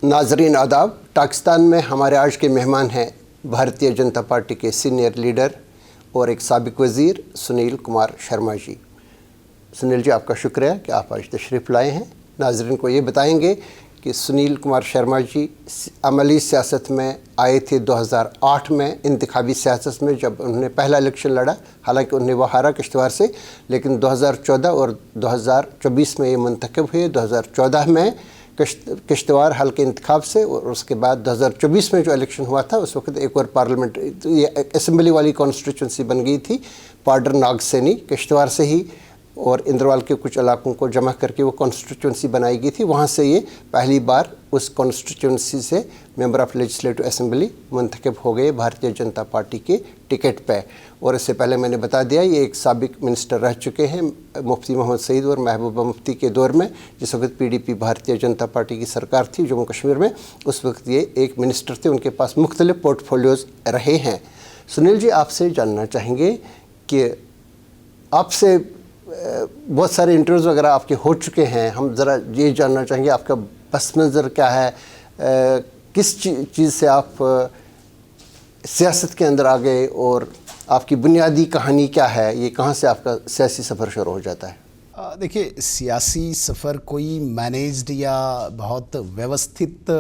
नाजरीन आदाब। पाकिस्तान में हमारे आज के मेहमान हैं भारतीय जनता पार्टी के सीनियर लीडर और एक साबिक वज़ीर सुनील कुमार शर्मा जी। सुनील जी, आपका शुक्रिया कि आप आज तशरीफ़ लाए हैं। नाजरीन को ये बताएंगे कि सुनील कुमार शर्मा जी अमली सियासत में आए थे 2008 में, इंतखाबी सियासत में, जब उन्होंने पहला इलेक्शन लड़ा। हालांकि उन्हें वो हारा किश्तवाड़ से, लेकिन 2014 और 2024 में ये मुंतखब हुए। 2014 में किश्तवाड़ हल्के इंतखाब से, और उसके बाद 2024 में जो इलेक्शन हुआ था उस वक्त एक और पार्लियामेंट, ये असम्बली वाली कॉन्स्टिट्यूंसी बन गई थी। पाडर नागसैनी किश्तवाड़ से ही और इंद्रवाल के कुछ इलाकों को जमा करके वो कॉन्स्टिट्यूंसी बनाई गई थी। वहाँ से ये पहली बार उस कॉन्स्टिट्यूंसी से मेंबर ऑफ़ लेजिस्लेटिव असम्बली मुंतखब हो गए भारतीय जनता पार्टी के टिकट पे। और इससे पहले मैंने बता दिया, ये एक साबिक मिनिस्टर रह चुके हैं मुफ्ती मोहम्मद सईद और महबूबा मुफ्ती के दौर में, जिस वक्त पीडीपी भारतीय जनता पार्टी की सरकार थी जम्मू कश्मीर में। उस वक्त ये एक मिनिस्टर थे, उनके पास मुख्तलिफ पोर्टफोलियोज़ रहे हैं। सुनील जी, आपसे जानना चाहेंगे कि आपसे बहुत सारे इंटरव्यूज़ वगैरह आपके हो चुके हैं, हम ज़रा ये जानना चाहेंगे आपका पस मंज़र क्या है, किस चीज़ से आप सियासत के अंदर आ गए और आपकी बुनियादी कहानी क्या है, ये कहाँ से आपका सियासी सफ़र शुरू हो जाता है? देखिए, सियासी सफ़र कोई मैनेज्ड या बहुत व्यवस्थित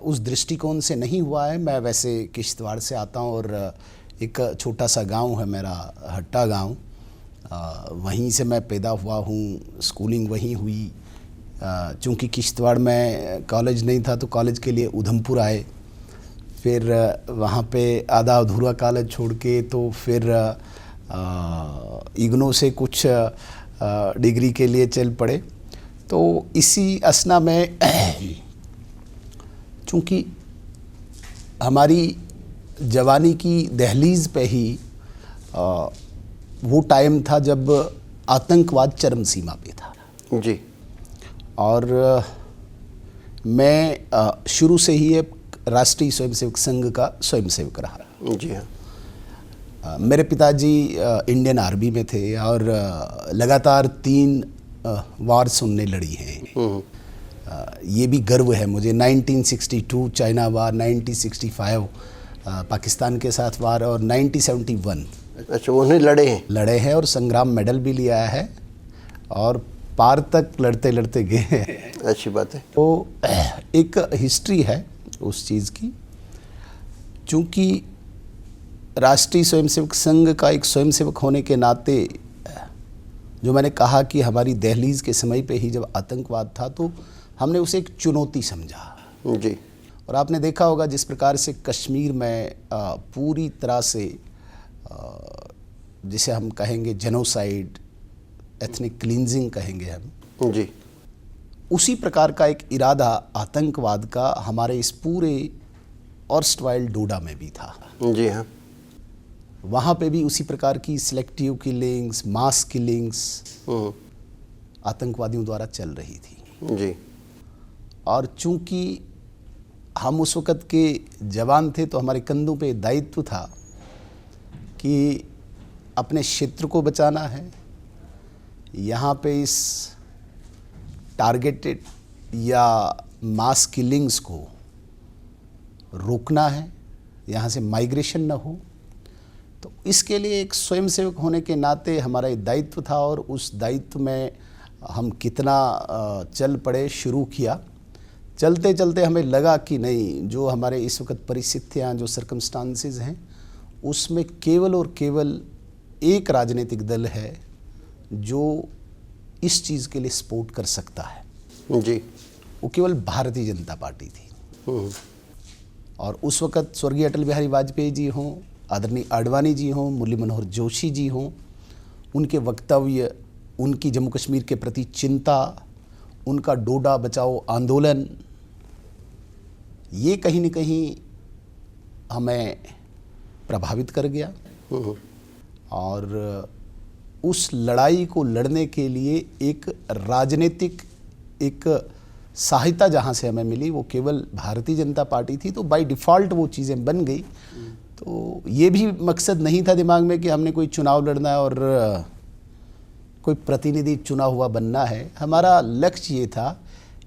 उस दृष्टिकोण से नहीं हुआ है। मैं वैसे किश्तवाड़ से आता हूँ और एक छोटा सा गांव है मेरा, हट्टा गांव, वहीं से मैं पैदा हुआ हूँ, स्कूलिंग वहीं हुई। चूँकि किश्तवाड़ में कॉलेज नहीं था तो कॉलेज के लिए उधमपुर आए, फिर वहाँ पे आधा अधूरा कॉलेज छोड़ के तो फिर इग्नो से कुछ डिग्री के लिए चल पड़े। तो इसी असना में चूँकि हमारी जवानी की दहलीज़ पे ही वो टाइम था जब आतंकवाद चरम सीमा पे था जी। और मैं शुरू से ही एक राष्ट्रीय स्वयंसेवक संघ का स्वयंसेवक रहा। जी हाँ। मेरे पिताजी इंडियन आर्मी में थे और लगातार 3 वार्स उनने लड़ी हैं। ये भी गर्व है मुझे। 1962 चाइना वार, 1965 पाकिस्तान के साथ वार और 1971। अच्छा, उन्हें लड़े हैं और संग्राम मेडल भी लिया है और पार तक लड़ते लड़ते गए हैं। अच्छी बात है। तो एक हिस्ट्री है उस चीज़ की। चूँकि राष्ट्रीय स्वयंसेवक संघ का एक स्वयंसेवक होने के नाते, जो मैंने कहा कि हमारी दहलीज़ के समय पे ही जब आतंकवाद था तो हमने उसे एक चुनौती समझा जी। और आपने देखा होगा जिस प्रकार से कश्मीर में पूरी तरह से जिसे हम कहेंगे जेनोसाइड, एथनिक क्लींजिंग कहेंगे हम जी, उसी प्रकार का एक इरादा आतंकवाद का हमारे इस पूरे ऑर्स्टवाइल डोडा में भी था। जी हाँ। वहाँ पे भी उसी प्रकार की सिलेक्टिव किलिंग्स, मास किलिंग्स आतंकवादियों द्वारा चल रही थी जी। और चूंकि हम उस वक़्त के जवान थे तो हमारे कंधों पे दायित्व था कि अपने क्षेत्र को बचाना है, यहाँ पे इस टारगेटेड या मास किलिंग्स को रोकना है, यहाँ से माइग्रेशन ना हो। तो इसके लिए एक स्वयंसेवक होने के नाते हमारा ये दायित्व था और उस दायित्व में हम कितना चल पड़े, शुरू किया। चलते चलते हमें लगा कि नहीं, जो हमारे इस वक्त परिस्थितियाँ, जो सर्कमस्टांसेस हैं, उसमें केवल और केवल एक राजनीतिक दल है जो इस चीज़ के लिए सपोर्ट कर सकता है जी। वो केवल भारतीय जनता पार्टी थी। और उस वक़्त स्वर्गीय अटल बिहारी वाजपेयी जी हों, आदरणीय आडवाणी जी हों, मुरली मनोहर जोशी जी हों, उनके वक्तव्य, उनकी जम्मू कश्मीर के प्रति चिंता, उनका डोडा बचाओ आंदोलन, ये कहीं न कहीं हमें प्रभावित कर गया। और उस लड़ाई को लड़ने के लिए एक राजनीतिक एक सहायता जहाँ से हमें मिली वो केवल भारतीय जनता पार्टी थी, तो बाय डिफ़ॉल्ट वो चीज़ें बन गई। तो ये भी मकसद नहीं था दिमाग में कि हमने कोई चुनाव लड़ना है और कोई प्रतिनिधि चुना हुआ बनना है। हमारा लक्ष्य ये था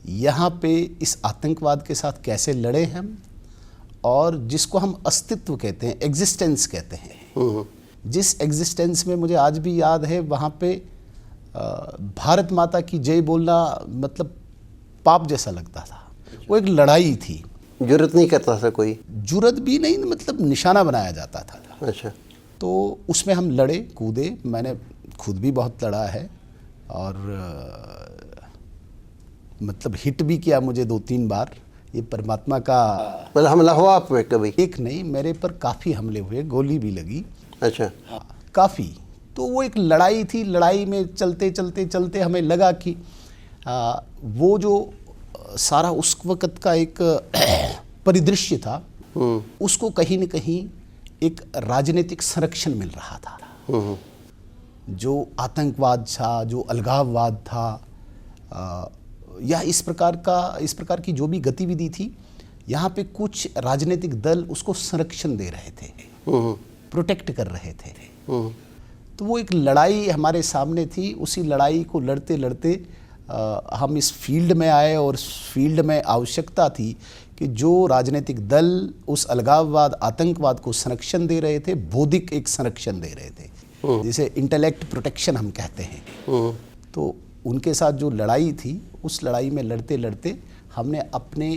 यहाँ पे इस आतंकवाद के साथ कैसे लड़े हम, और जिसको हम अस्तित्व कहते हैं, एग्जिस्टेंस कहते हैं, जिस एग्जिस्टेंस में मुझे आज भी याद है वहाँ पे भारत माता की जय बोलना मतलब पाप जैसा लगता था। वो एक लड़ाई थी। जुर्रत नहीं करता था कोई? जुर्रत भी नहीं, मतलब निशाना बनाया जाता था। अच्छा। तो उसमें हम लड़े कूदे, मैंने खुद भी बहुत लड़ा है और मतलब हिट भी किया मुझे 2-3 बार। ये परमात्मा का मतलब हमला हुआ आप पे कभी? एक नहीं, मेरे पर काफ़ी हमले हुए, गोली भी लगी। अच्छा। काफ़ी। तो वो एक लड़ाई थी। लड़ाई में चलते चलते चलते हमें लगा कि वो जो सारा उस वक़्त का एक परिदृश्य था, उसको कहीं न कहीं एक राजनीतिक संरक्षण मिल रहा था। जो आतंकवाद था, जो अलगाववाद था, या इस प्रकार की जो भी गतिविधि थी, यहाँ पे कुछ राजनीतिक दल उसको संरक्षण दे रहे थे, प्रोटेक्ट कर रहे थे। तो वो एक लड़ाई हमारे सामने थी। उसी लड़ाई को लड़ते लड़ते हम इस फील्ड में आए, और इस फील्ड में आवश्यकता थी कि जो राजनीतिक दल उस अलगाववाद, आतंकवाद को संरक्षण दे रहे थे, बौद्धिक एक संरक्षण दे रहे थे, जिसे इंटेलेक्ट प्रोटेक्शन हम कहते हैं। तो उनके साथ जो लड़ाई थी, उस लड़ाई में लड़ते लड़ते हमने अपने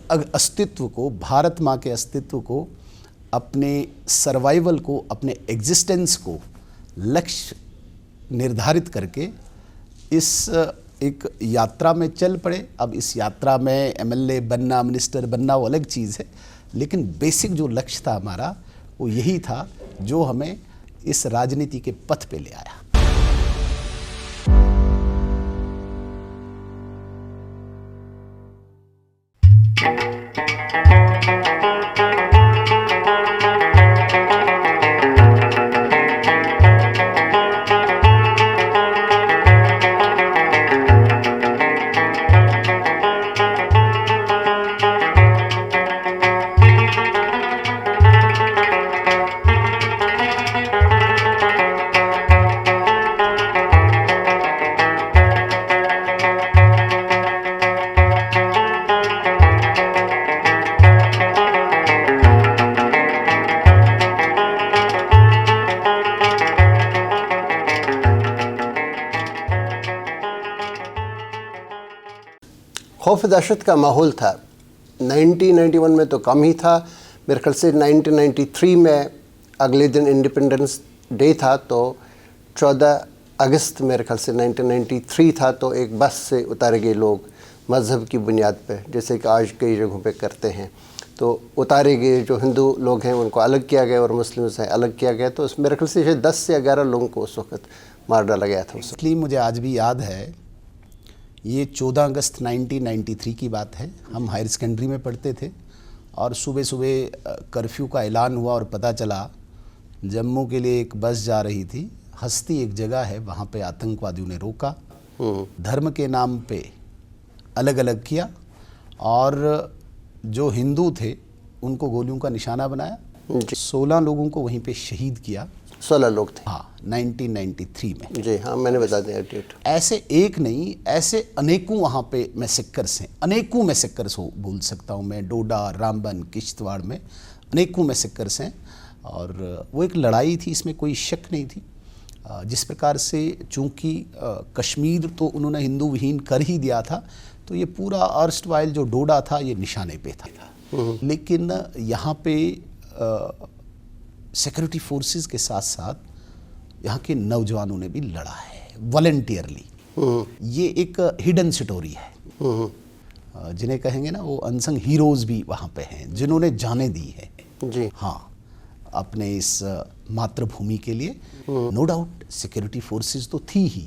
अस्तित्व को, भारत माँ के अस्तित्व को, अपने सर्वाइवल को, अपने एग्जिस्टेंस को लक्ष्य निर्धारित करके इस एक यात्रा में चल पड़े। अब इस यात्रा में एमएलए बनना, मिनिस्टर बनना वो अलग चीज़ है, लेकिन बेसिक जो लक्ष्य था हमारा वो यही था जो हमें इस राजनीति के पथ पे ले आया। खौफ दहशत का माहौल था। 1991 में तो कम ही था। मेरे ख्याल से 1993 में अगले दिन इंडिपेंडेंस डे था, तो 14 अगस्त मेरे ख्याल से 1993 था। तो एक बस से उतारे गए लोग मज़हब की बुनियाद पे, जैसे कि आज कई जगहों पे करते हैं। तो उतारे गए जो हिंदू लोग हैं उनको अलग किया गया और मुस्लिम से अलग किया गया। तो मेरे ख्याल से 10 से 11 लोगों को उस वक्त मार डाला गया था। इसलिए मुझे आज भी याद है, ये 14 अगस्त 1993 की बात है। हम हायर सेकेंडरी में पढ़ते थे और सुबह सुबह कर्फ्यू का ऐलान हुआ और पता चला जम्मू के लिए एक बस जा रही थी। हस्ती एक जगह है, वहाँ पे आतंकवादियों ने रोका, धर्म के नाम पे अलग अलग किया और जो हिंदू थे उनको गोलियों का निशाना बनाया। 16 लोगों को वहीं पे शहीद किया। 16 लोग थे। हाँ, 1993 में। जी हाँ, मैंने बता दिया डेट। ऐसे एक नहीं, ऐसे अनेकों वहाँ पे मैसेकर्स हैं, अनेकों मैसेकर्स हो बोल सकता हूँ मैं। डोडा, रामबन, किश्तवाड़ में अनेकों मैसेकर्स हैं और वो एक लड़ाई थी, इसमें कोई शक नहीं थी। जिस प्रकार से चूँकि कश्मीर तो उन्होंने हिंदू विहीन कर ही दिया था, तो ये पूरा अर्स्टवाइल जो डोडा था ये निशाने पे था। लेकिन यहाँ पे सिक्योरिटी फोर्सेस के साथ साथ यहाँ के नौजवानों ने भी लड़ा है वॉलंटियरली। ये एक हिडन स्टोरी है, जिन्हें कहेंगे ना वो अनसंग हीरोज़ भी वहाँ पे हैं जिन्होंने जानें दी है। जी हाँ, अपने इस मातृभूमि के लिए। नो डाउट सिक्योरिटी फोर्सेस तो थी ही,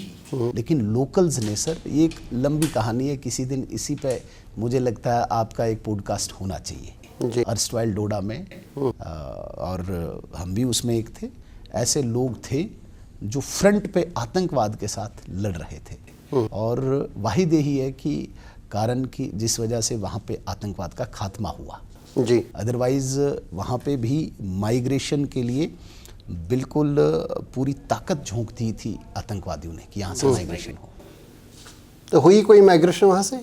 लेकिन लोकल्स ने सर, ये एक लंबी कहानी है, किसी दिन इसी पे मुझे लगता है आपका एक पॉडकास्ट होना चाहिए। अर्स्टवाइल डोडा में और हम भी उसमें एक थे, ऐसे लोग थे जो फ्रंट पे आतंकवाद के साथ लड़ रहे थे, और वाहिद यही है कि कारण की जिस वजह से वहाँ पे आतंकवाद का खात्मा हुआ जी। अदरवाइज वहाँ पे भी माइग्रेशन के लिए बिल्कुल पूरी ताकत झोंक दी थी आतंकवादियों ने कि यहाँ से माइग्रेशन हो। तो हुई कोई माइग्रेशन वहाँ से?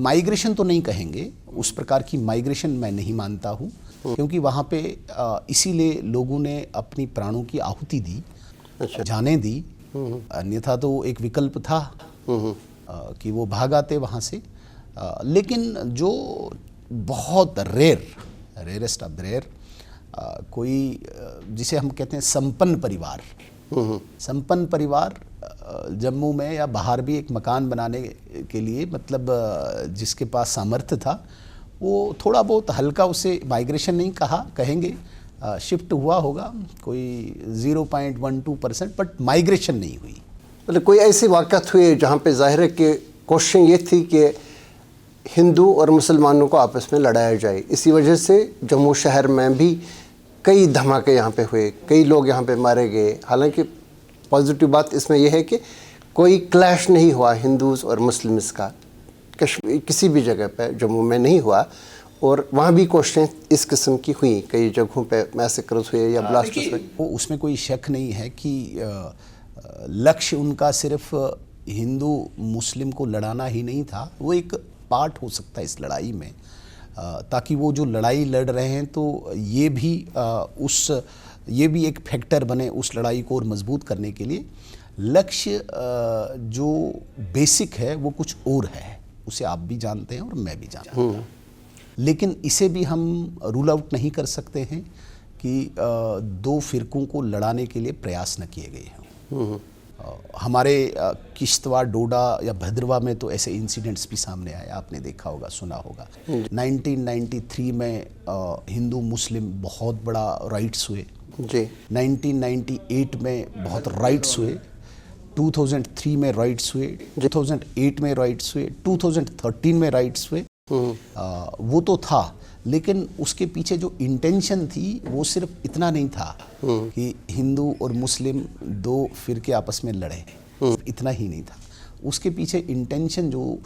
माइग्रेशन तो नहीं कहेंगे, उस प्रकार की माइग्रेशन मैं नहीं मानता हूँ, क्योंकि वहाँ पे इसीलिए लोगों ने अपनी प्राणों की आहुति दी, जाने दी, अन्यथा तो एक विकल्प था कि वो भाग आते वहाँ से। लेकिन जो बहुत रेयरेस्ट ऑफ रेयर कोई जिसे हम कहते हैं संपन्न परिवार जम्मू में या बाहर भी एक मकान बनाने के लिए, मतलब जिसके पास सामर्थ्य था, वो थोड़ा बहुत हल्का, उसे माइग्रेशन नहीं कहेंगे, शिफ्ट हुआ होगा कोई 0.12%, बट माइग्रेशन नहीं हुई। मतलब कोई ऐसी वाक़यात हुई जहाँ पे ज़ाहिर है कि क्वेश्चन ये थी कि हिंदू और मुसलमानों को आपस में लड़ाया जाए, इसी वजह से जम्मू शहर में भी कई धमाके यहाँ पे हुए, कई लोग यहाँ पे मारे गए। हालांकि पॉजिटिव बात इसमें यह है कि कोई क्लैश नहीं हुआ हिंदूज़ और मुस्लिम्स का, किसी भी जगह पे जम्मू में नहीं हुआ, और वहाँ भी कोशिशें इस किस्म की हुई, कई जगहों पे मैसेकर्स हुए या ब्लास्ट हुए। उसमें कोई शक नहीं है कि लक्ष्य उनका सिर्फ हिंदू मुस्लिम को लड़ाना ही नहीं था, वो एक पार्ट हो सकता है इस लड़ाई में, ताकि वो जो लड़ाई लड़ रहे हैं तो ये भी एक फैक्टर बने उस लड़ाई को और मजबूत करने के लिए। लक्ष्य जो बेसिक है वो कुछ और है, उसे आप भी जानते हैं और मैं भी जानता हूँ, लेकिन इसे भी हम रूल आउट नहीं कर सकते हैं कि दो फिरकों को लड़ाने के लिए प्रयास न किए गए हों। हमारे किश्तवाड़, डोडा या भद्रवा में तो ऐसे इंसिडेंट्स भी सामने आए, आपने देखा होगा, सुना होगा। 1993 में हिंदू मुस्लिम बहुत बड़ा राइट्स हुए जी। 1998 में बहुत राइट्स हुए, 2003 में राइट्स हुए, 2008 में राइट्स हुए, 2013 में राइट्स हुए। वो तो था, लेकिन उसके पीछे जो इंटेंशन थी वो सिर्फ इतना नहीं था कि हिंदू और मुस्लिम दो फिरके आपस में लड़े, इतना ही नहीं था। उसके पीछे इंटेंशन जो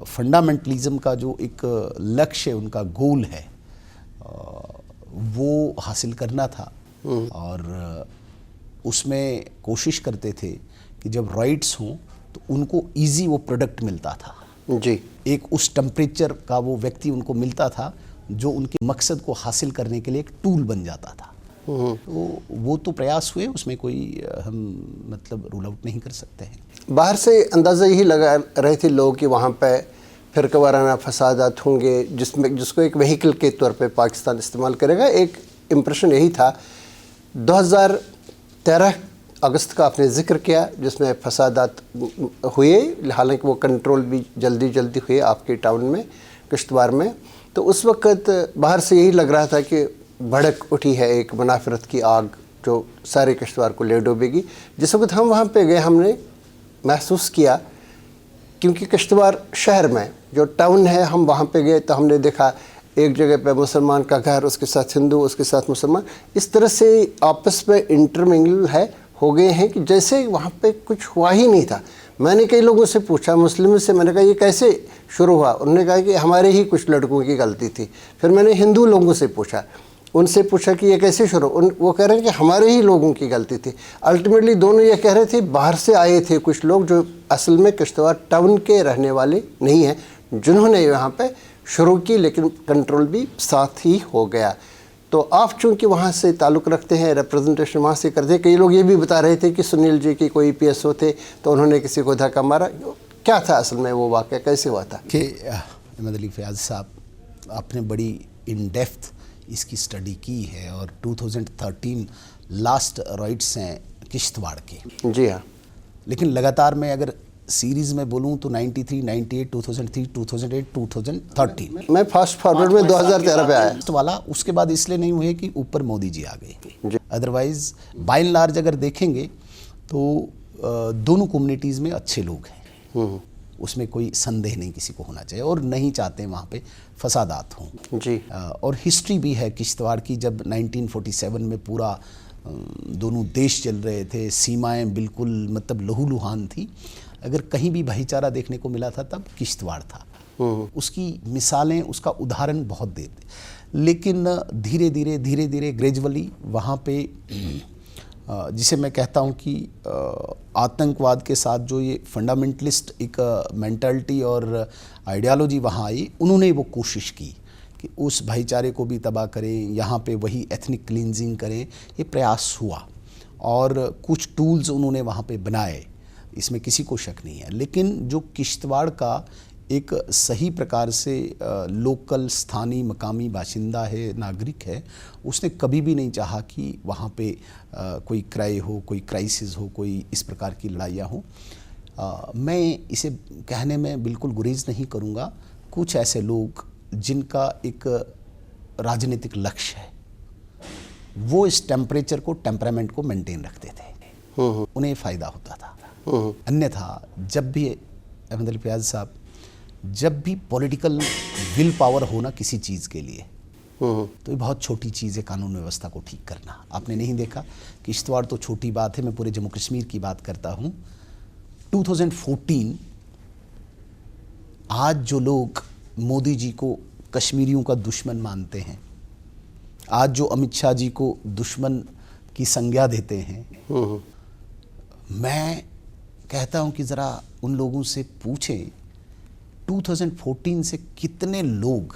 फंडामेंटलिज्म का जो एक लक्ष्य, उनका गोल है, वो हासिल करना था, और उसमें कोशिश करते थे कि जब राइट्स हों तो उनको इजी वो प्रोडक्ट मिलता था जी। एक उस टेम्परेचर का वो व्यक्ति उनको मिलता था जो उनके मकसद को हासिल करने के लिए एक टूल बन जाता था। तो वो तो प्रयास हुए, उसमें कोई हम मतलब रूल आउट नहीं कर सकते हैं। बाहर से अंदाज़ा यही लगा रहे थे लोग कि वहाँ पे फिरकावाराना फसादात होंगे, जिसको एक व्हीकल के तौर पे पाकिस्तान इस्तेमाल करेगा। एक इम्प्रेशन यही था। 2013 अगस्त का आपने जिक्र किया जिसमें फसादात हुए, हालांकि वो कंट्रोल भी जल्दी हुए आपके टाउन में, किश्तवाड़ में। तो उस वक्त बाहर से यही लग रहा था कि भड़क उठी है एक मुनाफरत की आग जो सारे किश्तवाड़ को ले डूबेगी। जिस वक्त हम वहाँ पे गए हमने महसूस किया, क्योंकि किश्तवाड़ शहर में जो टाउन है, हम वहाँ पे गए तो हमने देखा एक जगह पे मुसलमान का घर, उसके साथ हिंदू, उसके साथ मुसलमान, इस तरह से आपस में इंटरमिंगल हो गए हैं कि जैसे वहाँ पे कुछ हुआ ही नहीं था। मैंने कई लोगों से पूछा, मुस्लिम से, मैंने कहा ये कैसे शुरू हुआ? उन्होंने कहा कि हमारे ही कुछ लड़कों की गलती थी। फिर मैंने हिंदू लोगों से पूछा, उनसे पूछा कि ये कैसे शुरू, वो कह रहे हैं कि हमारे ही लोगों की गलती थी। अल्टीमेटली दोनों ये कह रहे थे बाहर से आए थे कुछ लोग जो असल में किश्तवाड़ टाउन के रहने वाले नहीं हैं, जिन्होंने यहाँ पे शुरू की, लेकिन कंट्रोल भी साथ ही हो गया। तो आप चूँकि वहाँ से ताल्लुक़ रखते हैं, रिप्रेजेंटेशन वहाँ से करते हैं, कई लोग ये भी बता रहे थे कि सुनील जी की कोई PSO थे तो उन्होंने किसी को धक्का मारा। क्या था असल में वो वाक़या, कैसे हुआ था? कि अहमद अली फयाज़ साहब, आपने बड़ी इन डेप्थ इसकी स्टडी की है, और 2013 लास्ट राइट्स हैं किश्तवाड़ के। जी हाँ। लेकिन लगातार मैं अगर सीरीज में बोलूं तो 93, 98, 2003, 2008, 2013 मैं फास्ट फॉरवर्ड में 2013 पे आया वाला। उसके बाद इसलिए नहीं हुए कि ऊपर मोदी जी आ जी। गए। अदरवाइज बाय एंड लार्ज अगर देखेंगे तो दोनों कम्युनिटीज़ में अच्छे लोग हैं, उसमें कोई संदेह नहीं किसी को होना चाहिए, और नहीं चाहते वहाँ पे फसादात हों जी। और हिस्ट्री भी है किश्तवाड़ की। जब 1947 में पूरा दोनों देश चल रहे थे, सीमाएं बिल्कुल मतलब लहूलुहान थी, अगर कहीं भी भाईचारा देखने को मिला था तब किश्तवाड़ था। उसकी मिसालें, उसका उदाहरण बहुत देते। लेकिन धीरे धीरे ग्रेजुअली वहाँ पे जिसे मैं कहता हूँ कि आतंकवाद के साथ जो ये फंडामेंटलिस्ट एक मेंटालिटी और आइडियोलॉजी वहाँ आई, उन्होंने वो कोशिश की कि उस भाईचारे को भी तबाह करें, यहाँ पे वही एथनिक क्लींजिंग करें। ये प्रयास हुआ और कुछ टूल्स उन्होंने वहाँ पे बनाए, इसमें किसी को शक नहीं है। लेकिन जो किश्तवाड़ का एक सही प्रकार से लोकल स्थानीय मकामी बाशिंदा है, नागरिक है, उसने कभी भी नहीं चाहा कि वहाँ पे कोई क्रय हो, कोई क्राइसिस हो, कोई इस प्रकार की लड़ाइयाँ हो। मैं इसे कहने में बिल्कुल गुरेज नहीं करूँगा। कुछ ऐसे लोग जिनका एक राजनीतिक लक्ष्य है, वो इस टेम्परामेंट को मेंटेन रखते थे, उन्हें फ़ायदा होता था। अन्यथा जब भी अहमद अली फयाज़ साहब, जब भी पॉलिटिकल विल पावर हो ना किसी चीज़ के लिए, तो ये बहुत छोटी चीज़ है कानून व्यवस्था को ठीक करना। आपने नहीं देखा, किश्तवाड़ तो छोटी बात है, मैं पूरे जम्मू कश्मीर की बात करता हूँ। 2014 आज जो लोग मोदी जी को कश्मीरियों का दुश्मन मानते हैं, आज जो अमित शाह जी को दुश्मन की संज्ञा देते हैं, मैं कहता हूं कि ज़रा उन लोगों से पूछें 2014 से कितने लोग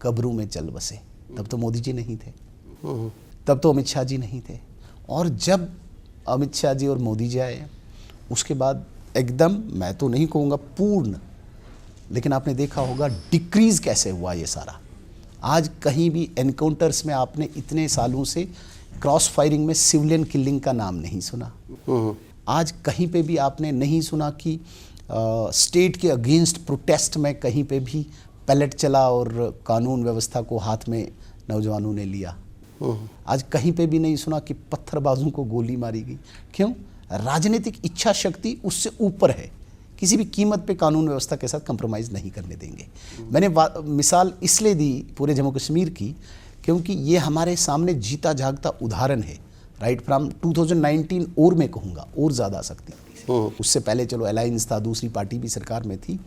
कब्रों में चल बसे। तब तो मोदी जी नहीं थे, तब तो अमित शाह जी नहीं थे, और जब अमित शाह जी और मोदी जी आए उसके बाद एकदम, मैं तो नहीं कहूँगा पूर्ण, लेकिन आपने देखा होगा डिक्रीज़ कैसे हुआ ये सारा। आज कहीं भी एनकाउंटर्स में आपने इतने सालों से क्रॉस फायरिंग में सिविलियन किलिंग का नाम नहीं सुना। आज कहीं पे भी आपने नहीं सुना कि स्टेट के अगेंस्ट प्रोटेस्ट में कहीं पे भी पैलेट चला और कानून व्यवस्था को हाथ में नौजवानों ने लिया। आज कहीं पे भी नहीं सुना कि पत्थरबाजों को गोली मारी गई। क्यों? राजनीतिक इच्छा शक्ति उससे ऊपर है, किसी भी कीमत पे कानून व्यवस्था के साथ कंप्रोमाइज़ नहीं करने देंगे। मैंने मिसाल इसलिए दी पूरे जम्मू कश्मीर की, क्योंकि ये हमारे सामने जीता जागता उदाहरण है। राइट फ्रॉम 2019 और मैं कहूँगा और ज़्यादा सकती, उससे पहले चलो अलायंस था, दूसरी पार्टी भी सरकार में थी,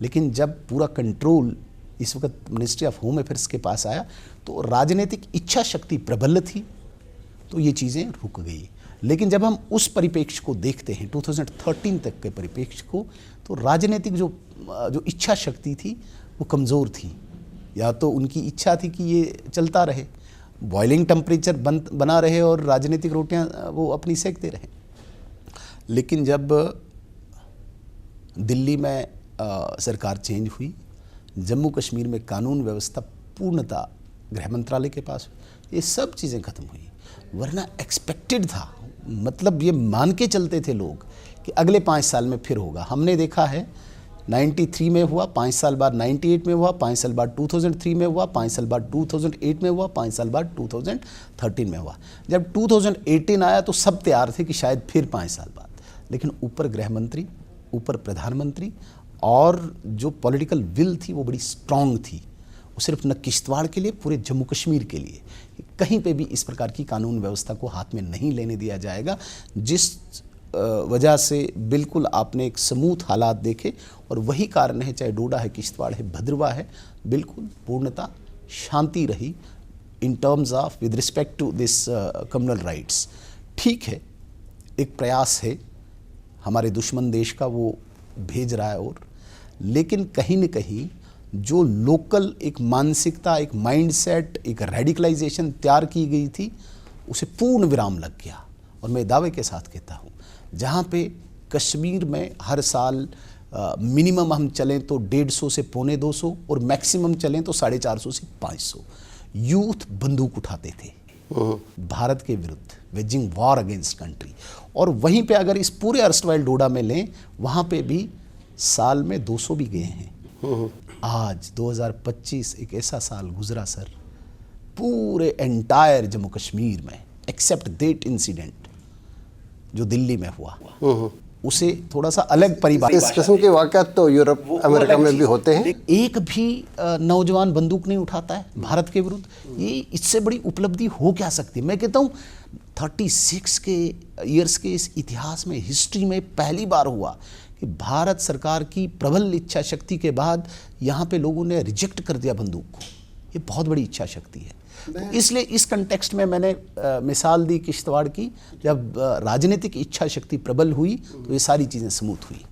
लेकिन जब पूरा कंट्रोल इस वक्त मिनिस्ट्री ऑफ होम अफेयर्स के पास आया तो राजनीतिक इच्छा शक्ति प्रबल थी, तो ये चीज़ें रुक गई। लेकिन जब हम उस परिप्रेक्ष्य को देखते हैं 2013 तक के परिप्रेक्ष्य को, तो राजनीतिक जो इच्छा शक्ति थी वो कमज़ोर थी। या तो उनकी इच्छा थी कि ये चलता रहे, बॉइलिंग टेम्परेचर बना रहे और राजनीतिक रोटियां वो अपनी सेकते रहे। लेकिन जब दिल्ली में सरकार चेंज हुई, जम्मू कश्मीर में कानून व्यवस्था पूर्णतः गृह मंत्रालय के पास, ये सब चीज़ें खत्म हुई। वरना एक्सपेक्टेड था, मतलब ये मान के चलते थे लोग कि अगले 5 साल में फिर होगा। हमने देखा है 93 में हुआ, 5 साल बाद 98 में हुआ, 5 साल बाद 2003 में हुआ, 5 साल बाद 2008 में हुआ, 5 साल बाद 2013 में हुआ। जब 2018 आया तो सब तैयार थे कि शायद फिर 5 साल बाद, लेकिन ऊपर गृह मंत्री, ऊपर प्रधानमंत्री और जो पॉलिटिकल विल थी वो बड़ी स्ट्रांग थी। वो सिर्फ न किश्तवाड़ के लिए, पूरे जम्मू कश्मीर के लिए कहीं पे भी इस प्रकार की कानून व्यवस्था को हाथ में नहीं लेने दिया जाएगा, जिस वजह से बिल्कुल आपने एक स्मूथ हालात देखे। और वही कारण है, चाहे डोडा है, किश्तवाड़ है, भद्रवा है, बिल्कुल पूर्णतः शांति रही in terms of with respect to this communal rights. ठीक है, एक प्रयास है हमारे दुश्मन देश का, वो भेज रहा है, और लेकिन कहीं न कहीं जो लोकल एक मानसिकता, एक माइंडसेट, एक रेडिकलाइजेशन तैयार की गई थी, उसे पूर्ण विराम लग गया। और मैं दावे के साथ कहता हूँ, जहाँ पे कश्मीर में हर साल मिनिमम हम चलें तो 150 से 250 और मैक्सिमम चलें तो 450 से 500 यूथ बंदूक उठाते थे भारत के विरुद्ध, वेजिंग वॉर अगेंस्ट कंट्री। और वहीं पे अगर इस पूरे अर्स्टवाइल डोडा में लें, वहाँ पे भी साल में 200 भी गए हैं। आज 2025 एक ऐसा साल गुजरा सर, पूरे एंटायर जम्मू कश्मीर में एक्सेप्ट दैट इंसिडेंट जो दिल्ली में हुआ, उसे थोड़ा सा अलग परिभाषा। इस किस्म के वाक़यात तो यूरोप अमेरिका में भी होते हैं। एक भी नौजवान बंदूक नहीं उठाता है भारत के विरुद्ध। ये इससे बड़ी उपलब्धि हो क्या सकती है? मैं कहता हूँ 36 के ईयर्स के इस इतिहास में, हिस्ट्री में पहली बार हुआ कि भारत सरकार की प्रबल इच्छा शक्ति के बाद यहाँ पे लोगों ने रिजेक्ट कर दिया बंदूक को। ये बहुत बड़ी इच्छा शक्ति है। तो इसलिए इस कंटेक्स्ट में मैंने मिसाल दी किश्तवाड़ की। जब राजनीतिक इच्छा शक्ति प्रबल हुई तो ये सारी चीज़ें स्मूथ हुई।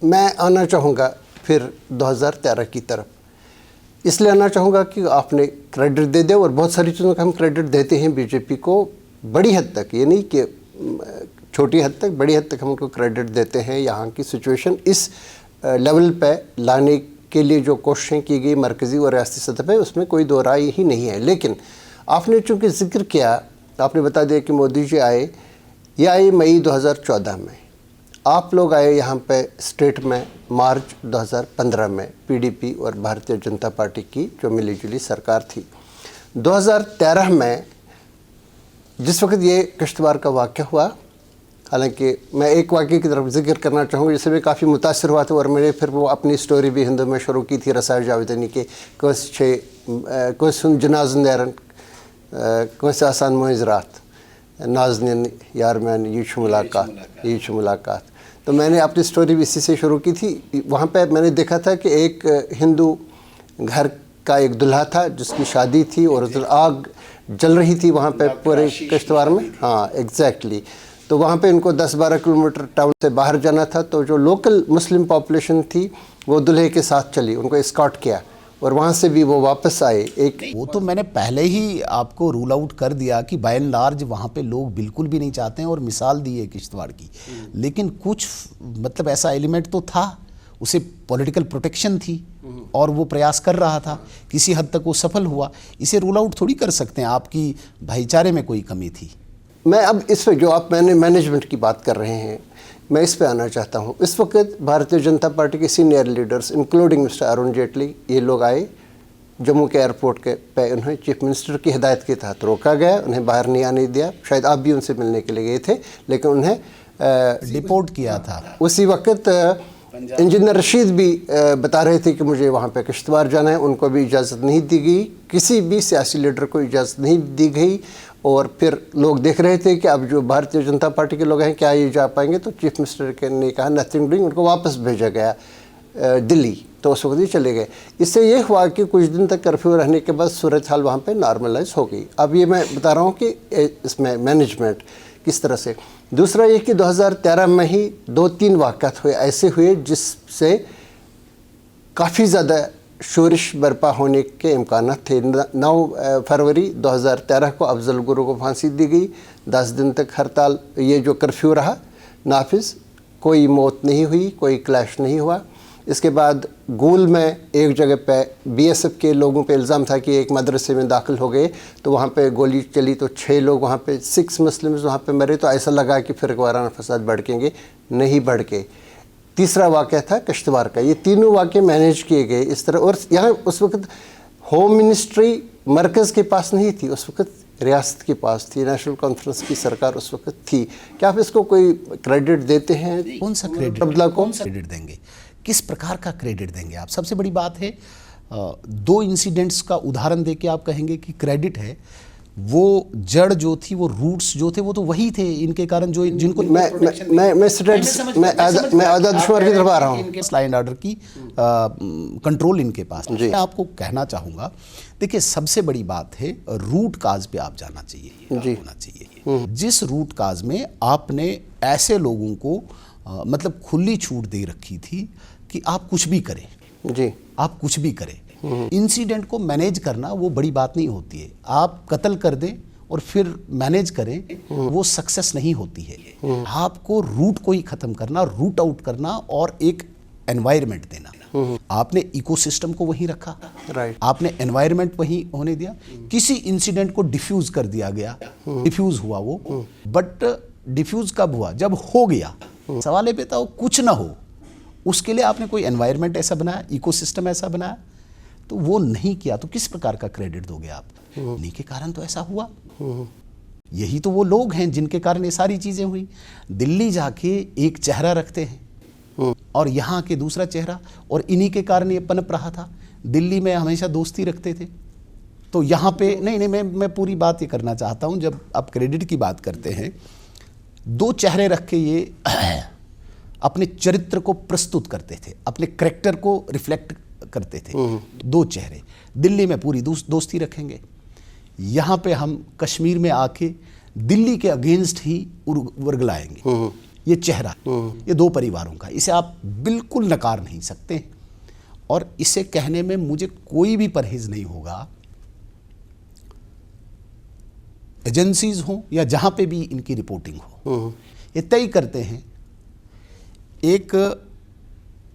मैं आना चाहूँगा फिर 2013 की तरफ, इसलिए आना चाहूँगा कि आपने क्रेडिट दे दिया, और बहुत सारी चीज़ों का हम क्रेडिट देते हैं बीजेपी को बड़ी हद तक, ये नहीं कि छोटी हद तक, बड़ी हद तक हम उनको क्रेडिट देते हैं। यहाँ की सिचुएशन इस लेवल पे लाने के लिए जो कोशिशें की गई मरकज़ी और रियासती सतह पे, उसमें कोई दो राय ही नहीं है। लेकिन आपने चूँकि जिक्र किया, आपने बता दिया कि मोदी जी आए, ये आए मई 2014 में, आप लोग आए यहाँ पे स्टेट में मार्च 2015 में, पीडीपी और भारतीय जनता पार्टी की जो मिलीजुली सरकार थी। 2013 में जिस वक्त ये किश्तवाड़ का वाक़या हुआ, हालांकि मैं एक वाक़े की तरफ जिक्र करना चाहूँगा जिससे मैं काफ़ी मुतासर हुआ था, और मैंने फिर वो अपनी स्टोरी भी हिंदू में शुरू की थी, रसायल जावेदनी के कोई जनाज नैरन कोई आसान मोइज रात नाज़नीन यार मैन ये मुलाकात। तो मैंने अपनी स्टोरी भी इसी से शुरू की थी। वहाँ पे मैंने देखा था कि एक हिंदू घर का एक दूल्हा था जिसकी शादी थी, और उधर आग जल रही थी वहाँ पे पूरे किश्तवाड़ में। हाँ एग्जैक्टली। तो वहाँ पे इनको 10-12 किलोमीटर टाउन से बाहर जाना था, तो जो लोकल मुस्लिम पॉपुलेशन थी वो दूल्हे के साथ चली, उनको एस्कॉर्ट किया, और वहाँ से भी वो वापस आए। एक वो तो मैंने पहले ही आपको रूल आउट कर दिया कि बाय एंड लार्ज वहाँ पे लोग बिल्कुल भी नहीं चाहते हैं, और मिसाल दी है किश्तवाड़ की। लेकिन कुछ मतलब ऐसा एलिमेंट तो था, उसे पॉलिटिकल प्रोटेक्शन थी और वो प्रयास कर रहा था, किसी हद तक वो सफल हुआ। इसे रूल आउट थोड़ी कर सकते हैं, आपकी भाईचारे में कोई कमी थी। मैं अब इस पर जो आप मैंने मैनेजमेंट की बात कर रहे हैं, मैं इस पे आना चाहता हूँ। इस वक्त भारतीय जनता पार्टी के senior leaders including mister Arun Jaitley, ये लोग आए जम्मू के एयरपोर्ट के पे, उन्हें चीफ मिनिस्टर की हिदायत के तहत रोका गया, उन्हें बाहर नहीं आने दिया। शायद आप भी उनसे मिलने के लिए गए थे, लेकिन उन्हें डिपोर्ट किया था। उसी वक्त इंजीनियर रशीद भी बता रहे थे कि मुझे वहाँ पे किश्तवाड़ जाना है, उनको भी इजाज़त नहीं दी गई, किसी भी सियासी लीडर को इजाज़त नहीं दी गई। और फिर लोग देख रहे थे कि अब जो भारतीय जनता पार्टी के लोग हैं क्या ये जा पाएंगे, तो चीफ मिनिस्टर ने कहा नथिंग डूइंग, उनको वापस भेजा गया दिल्ली। तो उस वक्त ही चले गए। इससे ये हुआ कि कुछ दिन तक कर्फ्यू रहने के बाद सूरत हाल वहाँ पे नॉर्मलाइज हो गई। अब ये मैं बता रहा हूँ कि इसमें मैनेजमेंट किस तरह से। दूसरा ये कि 2013 में ही 2-3 वाक़यात हुए ऐसे हुए जिससे काफ़ी ज़्यादा शोरिश बर्पा होने के इम्कान थे। 9 फरवरी 2013 को अफजल गुरु को फांसी दी गई। 10 दिन तक हड़ताल, ये जो कर्फ्यू रहा नाफिज, कोई मौत नहीं हुई, कोई क्लैश नहीं हुआ। इसके बाद गोल में एक जगह पे बीएसएफ के लोगों पे इल्ज़ाम था कि एक मदरसे में दाखिल हो गए, तो वहाँ पे गोली चली, तो 6 लोग वहाँ पे 6 मुस्लिम्स वहाँ पे मरे। तो ऐसा लगा कि फिर वाराना फसाद भड़केंगे, नहीं भड़के। तीसरा वाक़या था किश्तवाड़ का। ये तीनों वाक़े मैनेज किए गए इस तरह। और यहाँ उस वक्त होम मिनिस्ट्री मरकज़ के पास नहीं थी, उस वक्त रियासत के पास थी, नेशनल कॉन्फ्रेंस की सरकार उस वक्त थी। क्या आप इसको कोई क्रेडिट देते हैं? कौन सा क्रेडिट देंगे, किस प्रकार का क्रेडिट देंगे आप? सबसे बड़ी बात है 2 इंसिडेंट्स का उदाहरण देके आप कहेंगे कि क्रेडिट है, वो जड़ जो थी, वो रूट्स जो थे, वो तो वही थे। इनके कारण जो जिनको मैं स्टूडेंट्स मैं आज़ाद शुमार की तरफ आ रहा हूँ। इनके लॉ एंड ऑर्डर की कंट्रोल इनके पास। मैं आपको कहना चाहूँगा, देखिए सबसे बड़ी बात है रूट काज पे आप जाना चाहिए, होना चाहिए। जिस रूट काज में आपने ऐसे लोगों को मतलब खुली छूट दे रखी थी कि आप कुछ भी करें जी, आप कुछ भी करें, इंसिडेंट को मैनेज करना वो बड़ी बात नहीं होती है। आप कत्ल कर दें और फिर मैनेज करें, वो सक्सेस नहीं होती है। आपको रूट को ही खत्म करना, रूट आउट करना और एक एनवायरनमेंट देना। आपने इकोसिस्टम को वहीं रखा, राइट, आपने एनवायरनमेंट वहीं होने दिया। किसी इंसिडेंट को डिफ्यूज कर दिया गया, डिफ्यूज हुआ वो, बट डिफ्यूज कब हुआ? जब हो गया। सवाल ये था वो कुछ ना हो, उसके लिए आपने कोई एनवायरनमेंट ऐसा बनाया, इकोसिस्टम ऐसा बनाया, तो वो नहीं किया तो किस प्रकार का क्रेडिट दोगे आप? इन्हीं के कारण तो ऐसा हुआ। यही तो वो लोग हैं जिनके कारण ये सारी चीजें हुई। दिल्ली जाके एक चेहरा रखते हैं और यहाँ के दूसरा चेहरा, और इन्हीं के कारण ये पनप रहा था। दिल्ली में हमेशा दोस्ती रखते थे, तो यहाँ पे नहीं, मैं पूरी बात ये करना चाहता हूँ। जब आप क्रेडिट की बात करते हैं, दो चेहरे रख के ये अपने चरित्र को प्रस्तुत करते थे, अपने करैक्टर को रिफ्लेक्ट करते थे। दो चेहरे, दिल्ली में पूरी दोस्ती रखेंगे, यहाँ पे हम कश्मीर में आके दिल्ली के अगेंस्ट ही वर्गलाएंगे। ये चेहरा, ये दो परिवारों का, इसे आप बिल्कुल नकार नहीं सकते। और इसे कहने में मुझे कोई भी परहेज नहीं होगा। एजेंसीज हो या जहाँ पे भी इनकी रिपोर्टिंग हो, ये तय करते हैं एक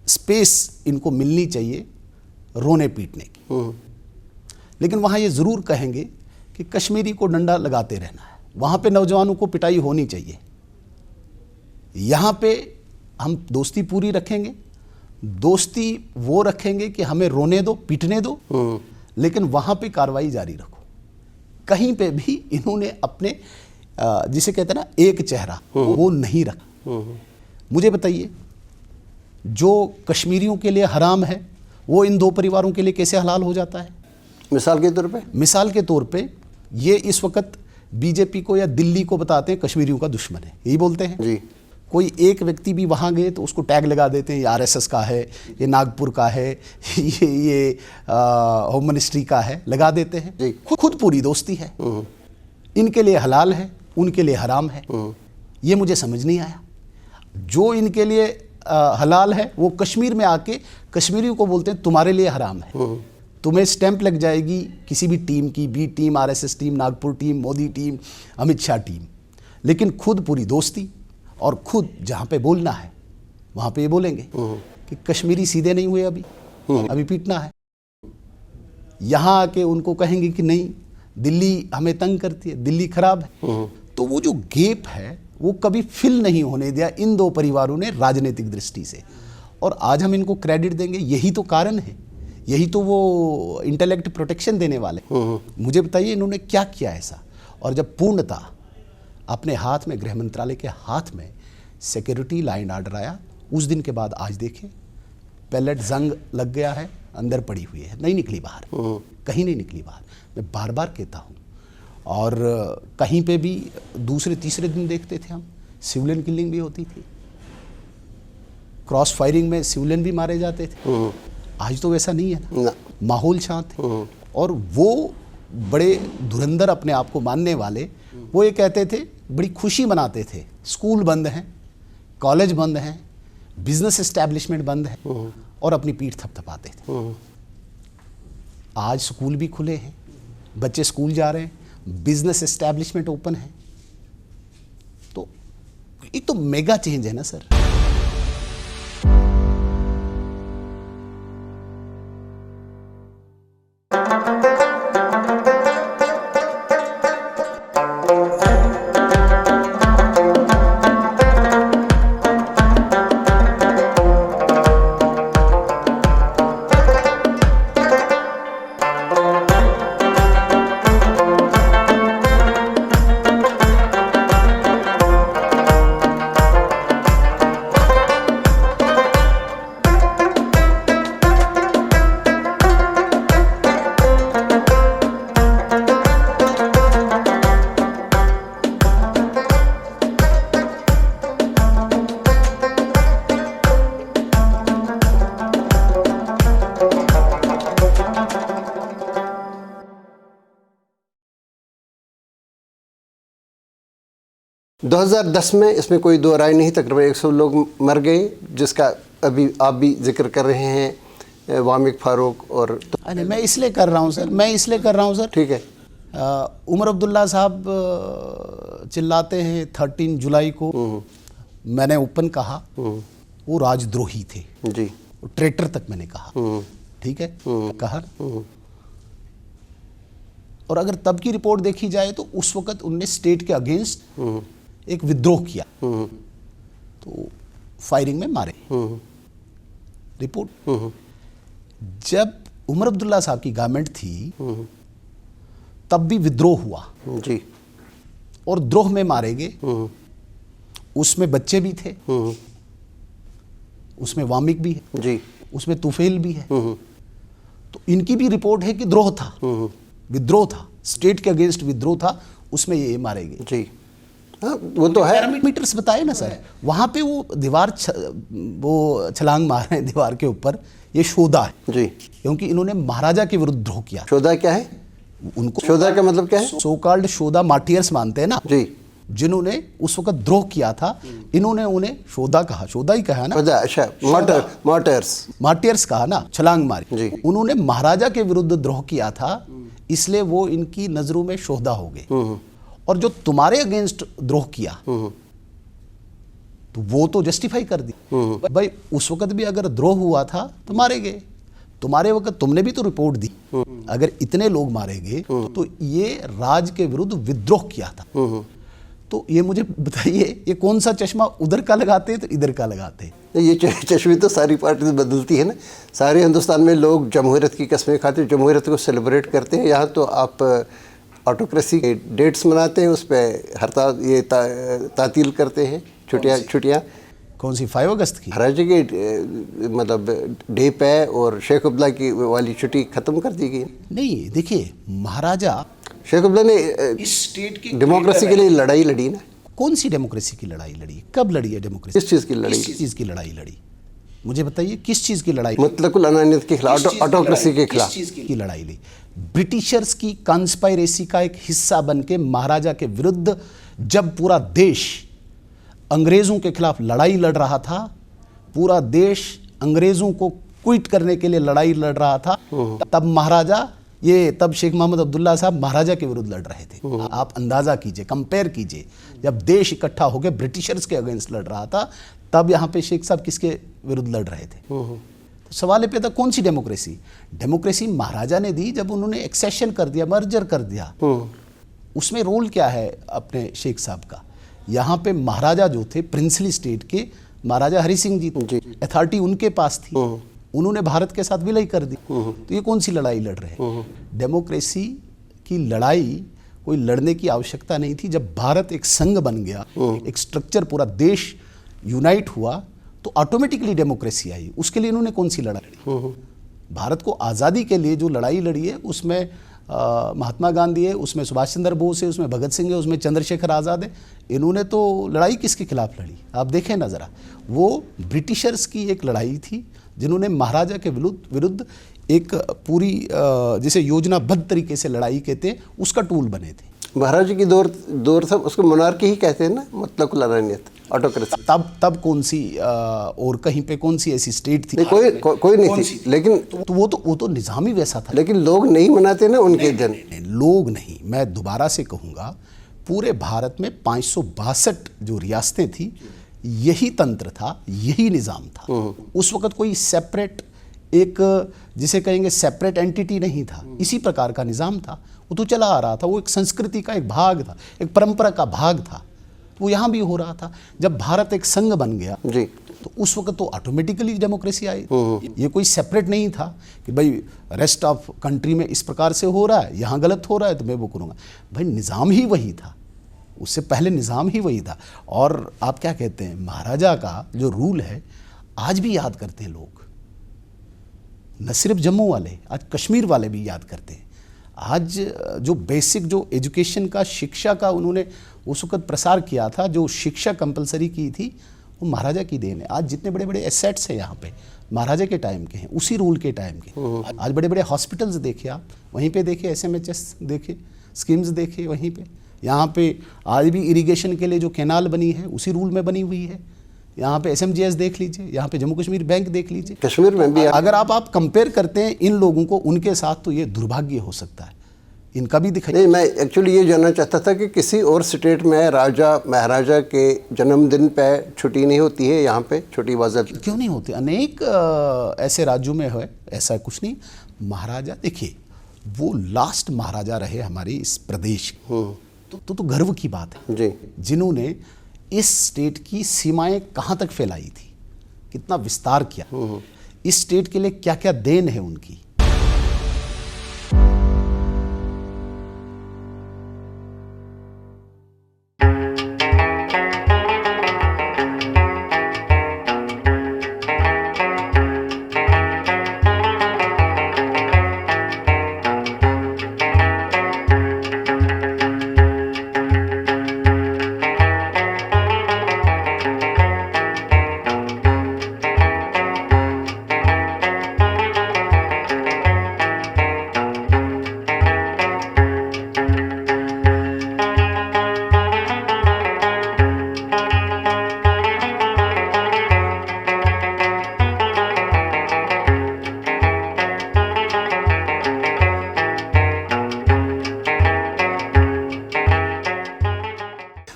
स्पेस इनको मिलनी चाहिए रोने पीटने की, लेकिन वहाँ ये ज़रूर कहेंगे कि कश्मीरी को डंडा लगाते रहना है, वहाँ पे नौजवानों को पिटाई होनी चाहिए। यहाँ पे हम दोस्ती पूरी रखेंगे, दोस्ती वो रखेंगे कि हमें रोने दो, पीटने दो, लेकिन वहाँ पे कार्रवाई जारी रखो। कहीं पे भी इन्होंने अपने जिसे कहते हैं ना एक चेहरा, वो नहीं रखा। मुझे बताइए, जो कश्मीरियों के लिए हराम है वो इन दो परिवारों के लिए कैसे हलाल हो जाता है? मिसाल के तौर पे, मिसाल के तौर पे ये इस वक्त बीजेपी को या दिल्ली को बताते हैं कश्मीरियों का दुश्मन है, यही बोलते हैं जी। कोई एक व्यक्ति भी वहाँ गए तो उसको टैग लगा देते हैं, ये आरएसएस का है, ये नागपुर का है, ये होम मिनिस्ट्री का है, लगा देते हैं। खुद पूरी दोस्ती है, इनके लिए हलाल है, उनके लिए हराम है। ये मुझे समझ नहीं आया। जो इनके लिए हलाल है वो कश्मीर में आके कश्मीरियों को बोलते हैं तुम्हारे लिए हराम है। तुम्हें स्टैंप लग जाएगी किसी भी टीम की, B team, RSS team, Nagpur team, Modi team, Amit Shah team, लेकिन खुद पूरी दोस्ती। और खुद जहाँ पे बोलना है वहाँ पे ये बोलेंगे कि कश्मीरी सीधे नहीं हुए, अभी पीटना है। यहाँ आके उनको कहेंगे कि नहीं, दिल्ली हमें तंग करती है, दिल्ली खराब है। तो वो जो गैप है वो कभी फिल नहीं होने दिया इन दो परिवारों ने राजनीतिक दृष्टि से। और आज हम इनको क्रेडिट देंगे, यही तो कारण है, यही तो वो इंटेलेक्ट प्रोटेक्शन देने वाले। मुझे बताइए इन्होंने क्या किया ऐसा? और जब पूर्णता अपने हाथ में, गृह मंत्रालय के हाथ में सिक्योरिटी लॉ एंड ऑर्डर आया, उस दिन के बाद आज देखें पैलेट जंग लग गया है, अंदर पड़ी हुई है, नहीं निकली बाहर, कहीं नहीं निकली बाहर। मैं बार बार कहता हूँ। और कहीं पे भी दूसरे तीसरे दिन देखते थे हम, सिविलियन किलिंग भी होती थी, क्रॉस फायरिंग में सिविलियन भी मारे जाते थे। आज तो वैसा नहीं है ना, माहौल शांत है। और वो बड़े धुरंधर अपने आप को मानने वाले, वो ये कहते थे, बड़ी खुशी मनाते थे, स्कूल बंद हैं, कॉलेज बंद हैं, बिजनेस एस्टैब्लिशमेंट बंद है, और अपनी पीठ थपथपाते थे। आज स्कूल भी खुले हैं, बच्चे स्कूल जा रहे हैं, बिजनेस एस्टैब्लिशमेंट ओपन है। तो एक तो मेगा चेंज है ना सर। 2010 में इसमें कोई दो राय नहीं, तकरीबन 100 लोग मर गए, जिसका अभी आप भी जिक्र कर रहे हैं, वामिक फारूक और अरे मैं इसलिए कर रहा हूँ सर, ठीक है। उमर अब्दुल्ला साहब चिल्लाते हैं 13 जुलाई को, मैंने ओपन कहा वो राजद्रोही थे जी, ट्रेटर तक मैंने कहा, ठीक है, कहा। और अगर तब की रिपोर्ट देखी जाए तो उस वक्त उन्होंने स्टेट के अगेंस्ट एक विद्रोह किया, तो फायरिंग में मारे। रिपोर्ट जब उमर अब्दुल्ला साहब की गवर्नमेंट थी तब भी विद्रोह हुआ जी, और द्रोह में मारे गए। उसमें बच्चे भी थे, उसमें वामिक भी है जी, उसमें तुफेल भी है। तो इनकी भी रिपोर्ट है कि द्रोह था, विद्रोह था, स्टेट के अगेंस्ट विद्रोह था, उसमें ये मारे गए जी। हाँ, वो तो है। पैरामीटर्स बताए ना सर, वहां पे वो दीवार वो छलांग मार रहे हैं दीवार के ऊपर, ये शोधा है जी। क्योंकि इन्होंने महाराजा के विरुद्ध द्रोह किया। शोधा क्या है? उनको शोधा का मतलब क्या है? सो कॉल्ड शोधा मार्टियर्स मानते हैं ना जी, जिन्होंने उस वक्त द्रोह किया था, इन्होंने उन्हें शोधा कहा, शोधा ही कहा ना, शोधा, अच्छा, मार्टर्स, मार्टियर्स कहा ना, छलांग जी। मारी। उन्होंने महाराजा के विरुद्ध द्रोह किया था, इसलिए वो इनकी नजरों में शोधा हो गए। और जो तुम्हारे अगेंस्ट द्रोह किया तो वो तो जस्टिफाई कर दी। भाई उस वक्त भी अगर द्रोह हुआ था तो मारे गए, तुम्हारे वक्त तुमने भी तो रिपोर्ट दी, अगर इतने लोग मारे गए तो ये राज के विरुद्ध विद्रोह किया था। तो ये मुझे बताइए, ये कौन सा चश्मा उधर का लगाते तो इधर का लेते? ये चश्मे तो सारी पार्टी से बदलती है ना। सारे हिंदुस्तान में लोग जमहूरियत की कस्में खाते, जमहूरियत को सेलिब्रेट करते हैं। यहाँ तो आप ऑटोक्रेसी के डेट्स मनाते हैं, उस पर हड़ताल, ये तातील करते हैं, छुट्टियाँ। कौन सी 5 अगस्त की? महाराजा की मतलब डे पे और शेख अब्दुल्ला की वाली छुट्टी ख़त्म कर दी गई। नहीं, देखिए महाराजा शेख अब्दुल्ला ने इस स्टेट की डेमोक्रेसी के लिए लड़ाई लड़ी ना। कौन सी डेमोक्रेसी की लड़ाई लड़ी? कब लड़ी है डेमोक्रेसी? किस चीज़ की लड़ाई? किस चीज़ की लड़ाई लड़ी? मुझे बताइए, किस चीज़ की लड़ाई? मुतलकुल अनानियत के खिलाफ, ऑटोक्रेसी के खिलाफ। किस चीज़ की लड़ाई ली? ब्रिटिशर्स की कॉन्स्पायरेसी का एक हिस्सा बन के महाराजा के विरुद्ध जब पूरा देश अंग्रेज़ों के खिलाफ लड़ाई लड़ रहा था, पूरा देश अंग्रेज़ों को क्विट करने के लिए लड़ाई लड़ रहा था, तब महाराजा, तब शेख मोहम्मद अब्दुल्ला साहब महाराजा के विरुद्ध लड़ रहे थे। आप अंदाज़ा कीजिए, कंपेयर कीजिए, जब देश इकट्ठा होकर ब्रिटिशर्स के अगेंस्ट लड़ रहा था, तब यहाँ पे शेख साहब किसके विरुद्ध लड़ रहे थे? तो सवाल पे था, कौन सी डेमोक्रेसी? डेमोक्रेसी महाराजा ने दी जब उन्होंने एक्सेशन कर दिया, मर्जर कर दिया। उसमें रोल क्या है अपने शेख साहब का? यहाँ पे महाराजा जो थे प्रिंसली स्टेट के, महाराजा हरि सिंह जी, अथॉरिटी उनके पास थी, उन्होंने भारत के साथ विलय कर दी। तो ये कौन सी लड़ाई लड़ रहे हैं? डेमोक्रेसी की लड़ाई कोई लड़ने की आवश्यकता नहीं थी। जब भारत एक संघ बन गया, एक स्ट्रक्चर, पूरा देश यूनाइट हुआ, तो ऑटोमेटिकली डेमोक्रेसी आई। उसके लिए इन्होंने कौन सी लड़ाई लड़ी? भारत को आज़ादी के लिए जो लड़ाई लड़ी है उसमें महात्मा गांधी है, उसमें सुभाष चंद्र बोस है, उसमें भगत सिंह है, उसमें चंद्रशेखर आज़ाद है। इन्होंने तो लड़ाई किसके खिलाफ लड़ी? आप देखें ना ज़रा, वो ब्रिटिशर्स की एक लड़ाई थी जिन्होंने महाराजा के विरुद्ध एक पूरी जिसे योजनाबद्ध तरीके से लड़ाई कहते हैं, उसका टूल बने थे। महाराजा की दौर था, उसको मोनार्की ही कहते हैं ना, मुतलकुल अनानियत, ऑटोक्रेसी। तब कौन सी और कहीं पे कौन सी ऐसी स्टेट थी? कोई नहीं थी, लेकिन तो वो तो निज़ाम ही वैसा था। लेकिन लोग नहीं मनाते ना उनके दिन। लोग नहीं, मैं दोबारा से कहूँगा, पूरे भारत में 562 जो रियासतें थी, यही तंत्र था, यही निज़ाम था। उस वक़्त कोई सेपरेट, एक जिसे कहेंगे सेपरेट एंटिटी नहीं था, इसी प्रकार का निज़ाम था। वो तो चला आ रहा था, वो एक संस्कृति का एक भाग था, एक परंपरा का भाग था। वो यहाँ भी हो रहा था। जब भारत एक संघ बन गया जी, तो उस वक्त तो ऑटोमेटिकली डेमोक्रेसी आई। ये कोई सेपरेट नहीं था कि भाई रेस्ट ऑफ कंट्री में इस प्रकार से हो रहा है, यहाँ गलत हो रहा है तो मैं वो करूँगा। भाई निज़ाम ही वही था, उससे पहले निज़ाम ही वही था। और आप क्या कहते हैं, महाराजा का जो रूल है आज भी याद करते हैं लोग, न सिर्फ जम्मू वाले, आज कश्मीर वाले भी याद करते हैं। आज जो बेसिक, जो एजुकेशन का, शिक्षा का उन्होंने उस वक्त प्रसार किया था, जो शिक्षा कंपलसरी की थी, वो महाराजा की देन है। आज जितने बड़े बड़े एसेट्स हैं यहाँ पे, महाराजा के टाइम के हैं, उसी रूल के टाइम के। आज बड़े बड़े हॉस्पिटल्स देखे आप, वहीं पे देखे SMHS देखे, स्कीम्स देखे, वहीं पे यहाँ पे आज भी इरिगेशन के लिए जो कैनाल बनी है उसी रूल में बनी हुई है। यहाँ पे SMGS देख लीजिए, यहाँ पे जम्मू कश्मीर बैंक देख लीजिए, कश्मीर में भी अगर आप कंपेयर करते हैं इन लोगों को उनके साथ, तो ये दुर्भाग्य हो सकता है इनका भी दिखाई। नहीं, मैं एक्चुअली ये जानना चाहता था कि किसी और स्टेट में राजा महाराजा के जन्मदिन पे छुट्टी नहीं होती है, यहाँ पे छुट्टी वाजब क्यों नहीं होती? अनेक ऐसे राज्यों में है, ऐसा कुछ नहीं। महाराजा देखिए, वो लास्ट महाराजा रहे हमारे इस प्रदेश के, तो गर्व की बात है जी, जिन्होंने इस स्टेट की सीमाएं कहाँ तक फैलाई थी, कितना विस्तार किया, इस स्टेट के लिए क्या क्या देन है उनकी।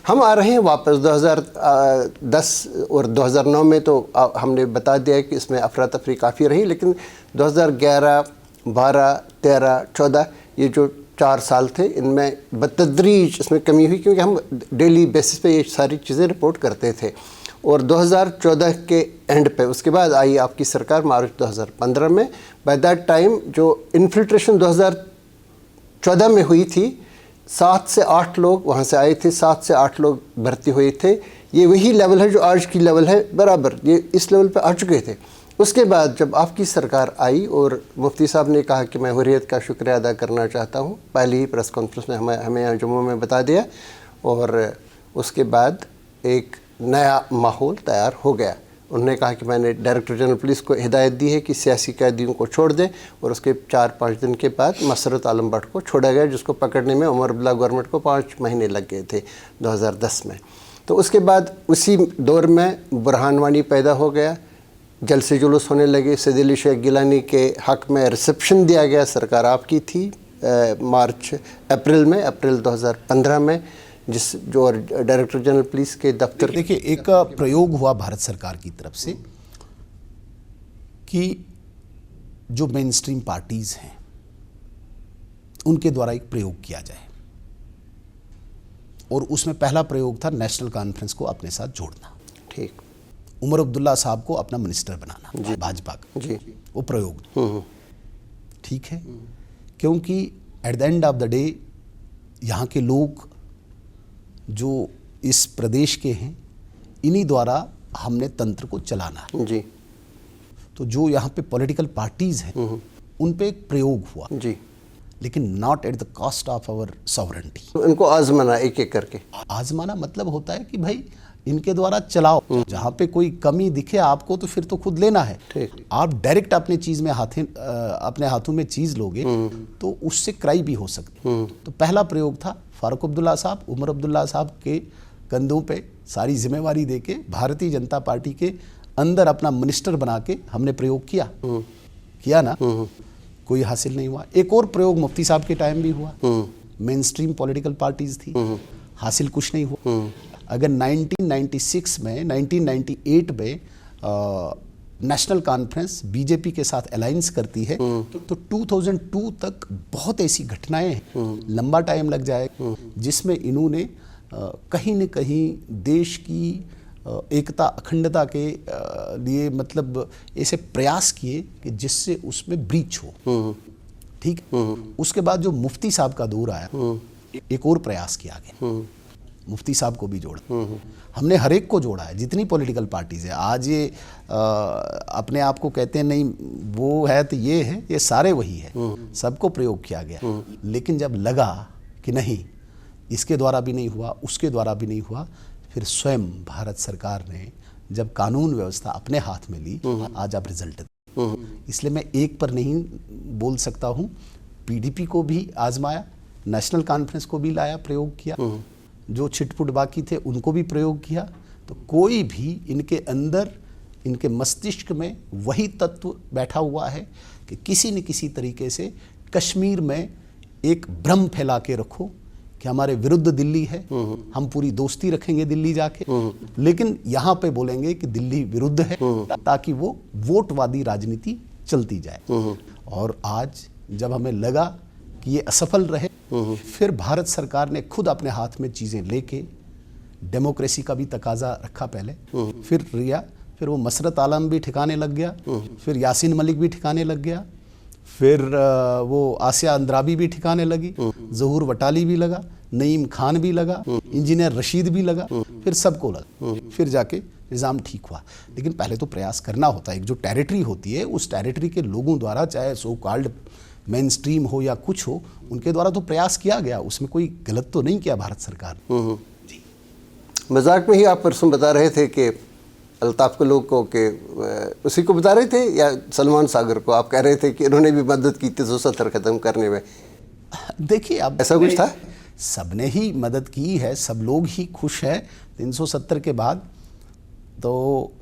हम आ रहे हैं वापस 2010 और 2009 में। तो हमने बता दिया कि इसमें अफरा तफरी काफ़ी रही, लेकिन 2011, 12, 13, 14 ये जो 4 साल थे, इनमें बतदरीज इसमें कमी हुई, क्योंकि हम डेली बेसिस पे ये सारी चीज़ें रिपोर्ट करते थे। और 2014 के एंड पे उसके बाद आई आपकी सरकार मार्च 2015 में। बाय दैट टाइम जो इन्फिल्ट्रेशन 2014 में हुई थी, 7 से 8 लोग वहाँ से आए थे, 7 से 8 लोग भर्ती हुए थे। ये वही लेवल है जो आज की लेवल है, बराबर ये इस लेवल पे आ चुके थे। उसके बाद जब आपकी सरकार आई और मुफ्ती साहब ने कहा कि मैं हुर्रियत का शुक्रिया अदा करना चाहता हूँ, पहले ही प्रेस कॉन्फ्रेंस में हमें यहाँ जम्मू में बता दिया, और उसके बाद एक नया माहौल तैयार हो गया। उन्होंने कहा कि मैंने डायरेक्टर जनरल पुलिस को हिदायत दी है कि सियासी कैदियों को छोड़ दें, और उसके 4-5 दिन के बाद मसरत आलम भट्ट को छोड़ा गया, जिसको पकड़ने में उमर अब्दुल्ला गवर्नमेंट को 5 महीने लग गए थे 2010 में। तो उसके बाद उसी दौर में बुरहान वानी पैदा हो गया, जलसे जुलूस होने लगे, सैयद अली शेख गिलानी के हक़ में रिसेप्शन दिया गया, सरकार आपकी थी अप्रैल 2015 में, जिस जो डायरेक्टर जनरल पुलिस के दफ्तर। देखिए, एक प्रयोग हुआ भारत सरकार की तरफ से कि जो मेन स्ट्रीम पार्टीज हैं उनके द्वारा एक प्रयोग किया जाए, और उसमें पहला प्रयोग था नेशनल कॉन्फ्रेंस को अपने साथ जोड़ना। ठीक। उमर अब्दुल्ला साहब को अपना मिनिस्टर बनाना, भाजपा का जी, वो प्रयोग। ठीक है, क्योंकि at the end of the day यहाँ के लोग जो इस प्रदेश के हैं, इन्हीं द्वारा हमने तंत्र को चलाना है। जी। तो जो यहाँ पे पॉलिटिकल पार्टीज हैं उन पे एक प्रयोग हुआ जी, लेकिन not at the cost of our sovereignty. तो इनको आजमाना एक एक करके। आजमाना मतलब होता है कि भाई इनके द्वारा चलाओ, जहाँ पे कोई कमी दिखे आपको तो फिर तो खुद लेना है। ठीक। आप डायरेक्ट अपने चीज में अपने हाथों में चीज लोगे तो उससे क्राई भी हो सकती। तो पहला प्रयोग था फारूक अब्दुल्ला साहब, उमर अब्दुल्ला साहब के कंधों पे सारी जिम्मेवारी देके भारतीय जनता पार्टी के अंदर अपना मिनिस्टर बना के हमने प्रयोग किया ना, कोई हासिल नहीं हुआ। एक और प्रयोग मुफ्ती साहब के टाइम भी हुआ, मेन स्ट्रीम पॉलिटिकल पार्टीज थी, हासिल कुछ नहीं हुआ। अगर 1996 में 1998 में नेशनल कॉन्फ्रेंस बीजेपी के साथ अलायंस करती है तो 2002 तक बहुत ऐसी घटनाएं हैं, लंबा टाइम लग जाए, जिसमें इन्होंने कहीं न कहीं देश की एकता अखंडता के लिए मतलब ऐसे प्रयास किए कि जिससे उसमें ब्रीच हो। ठीक। उसके बाद जो मुफ्ती साहब का दौर आया, एक और प्रयास किया गया, मुफ्ती साहब को भी जोड़ा। हमने हर एक को जोड़ा है, जितनी पॉलिटिकल पार्टीज है। आज ये अपने आप को कहते हैं नहीं वो है तो ये है, ये सारे वही है, सबको प्रयोग किया गया। लेकिन जब लगा कि नहीं इसके द्वारा भी नहीं हुआ, उसके द्वारा भी नहीं हुआ, फिर स्वयं भारत सरकार ने जब कानून व्यवस्था अपने हाथ में ली, आज आप रिजल्ट। इसलिए मैं एक पर नहीं बोल सकता हूँ, पीडीपी को भी आजमाया, नेशनल कॉन्फ्रेंस को भी लाया, प्रयोग किया, जो छिटपुट बाकी थे उनको भी प्रयोग किया। तो कोई भी इनके अंदर, इनके मस्तिष्क में वही तत्व बैठा हुआ है कि किसी न किसी तरीके से कश्मीर में एक भ्रम फैला के रखो कि हमारे विरुद्ध दिल्ली है, हम पूरी दोस्ती रखेंगे दिल्ली जाके, लेकिन यहाँ पे बोलेंगे कि दिल्ली विरुद्ध है, ताकि वो वोटवादी राजनीति चलती जाए। और आज जब हमें लगा कि ये असफल रहे, फिर भारत सरकार ने खुद अपने हाथ में चीज़ें लेके डेमोक्रेसी का भी तकाजा रखा पहले, फिर वो मसरत आलम भी ठिकाने लग गया, फिर यासीन मलिक भी ठिकाने लग गया, फिर वो आसिया अंद्राबी भी ठिकाने लगी, ज़हूर वटाली भी लगा, नईम खान भी लगा, इंजीनियर रशीद भी लगा, फिर सबको लगा, फिर जाके निज़ाम ठीक हुआ। लेकिन पहले तो प्रयास करना होता है। एक जो टेरिटरी होती है, उस टेरिटरी के लोगों द्वारा, चाहे सो कॉल्ड मेन स्ट्रीम हो या कुछ हो, उनके द्वारा तो प्रयास किया गया, उसमें कोई गलत तो नहीं किया भारत सरकार ने। मजाक में ही आप परसों बता रहे थे कि अल्ताफ के लोग को के उसी को बता रहे थे या सलमान सागर को, आप कह रहे थे कि इन्होंने भी मदद की 370 खत्म करने में। देखिए, अब ऐसा कुछ था? सबने ही मदद की है, सब लोग ही खुश हैं 370 के बाद। तो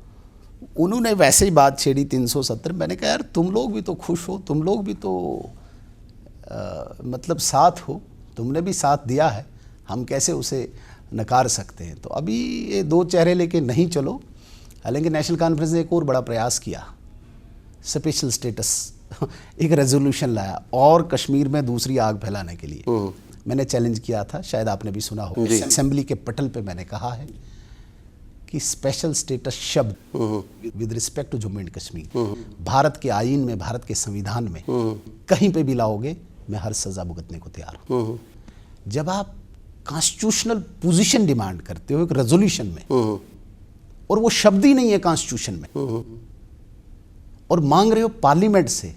उन्होंने वैसे ही बात छेड़ी 370। मैंने कहा यार तुम लोग भी तो खुश हो, तुम लोग भी तो मतलब साथ हो, तुमने भी साथ दिया है, हम कैसे उसे नकार सकते हैं। तो अभी ये दो चेहरे लेके नहीं चलो। हालांकि नेशनल कॉन्फ्रेंस ने एक और बड़ा प्रयास किया, स्पेशल स्टेटस एक रेजोल्यूशन लाया और कश्मीर में दूसरी आग फैलाने के लिए। मैंने चैलेंज किया था, शायद आपने भी सुना हो, असेंबली के पटल पे मैंने कहा है कि स्पेशल स्टेटस शब्द with respect to Jammu and Kashmir Bharat के आईन में, भारत के संविधान में कहीं पे भी लाओगे, मैं हर सजा भुगतने को तैयार हूँ। जब आप कॉन्स्टिट्यूशनल पोजीशन डिमांड करते हो एक रेजोल्यूशन में, और वो शब्द ही नहीं है कॉन्स्टिट्यूशन में, और मांग रहे हो पार्लियामेंट से,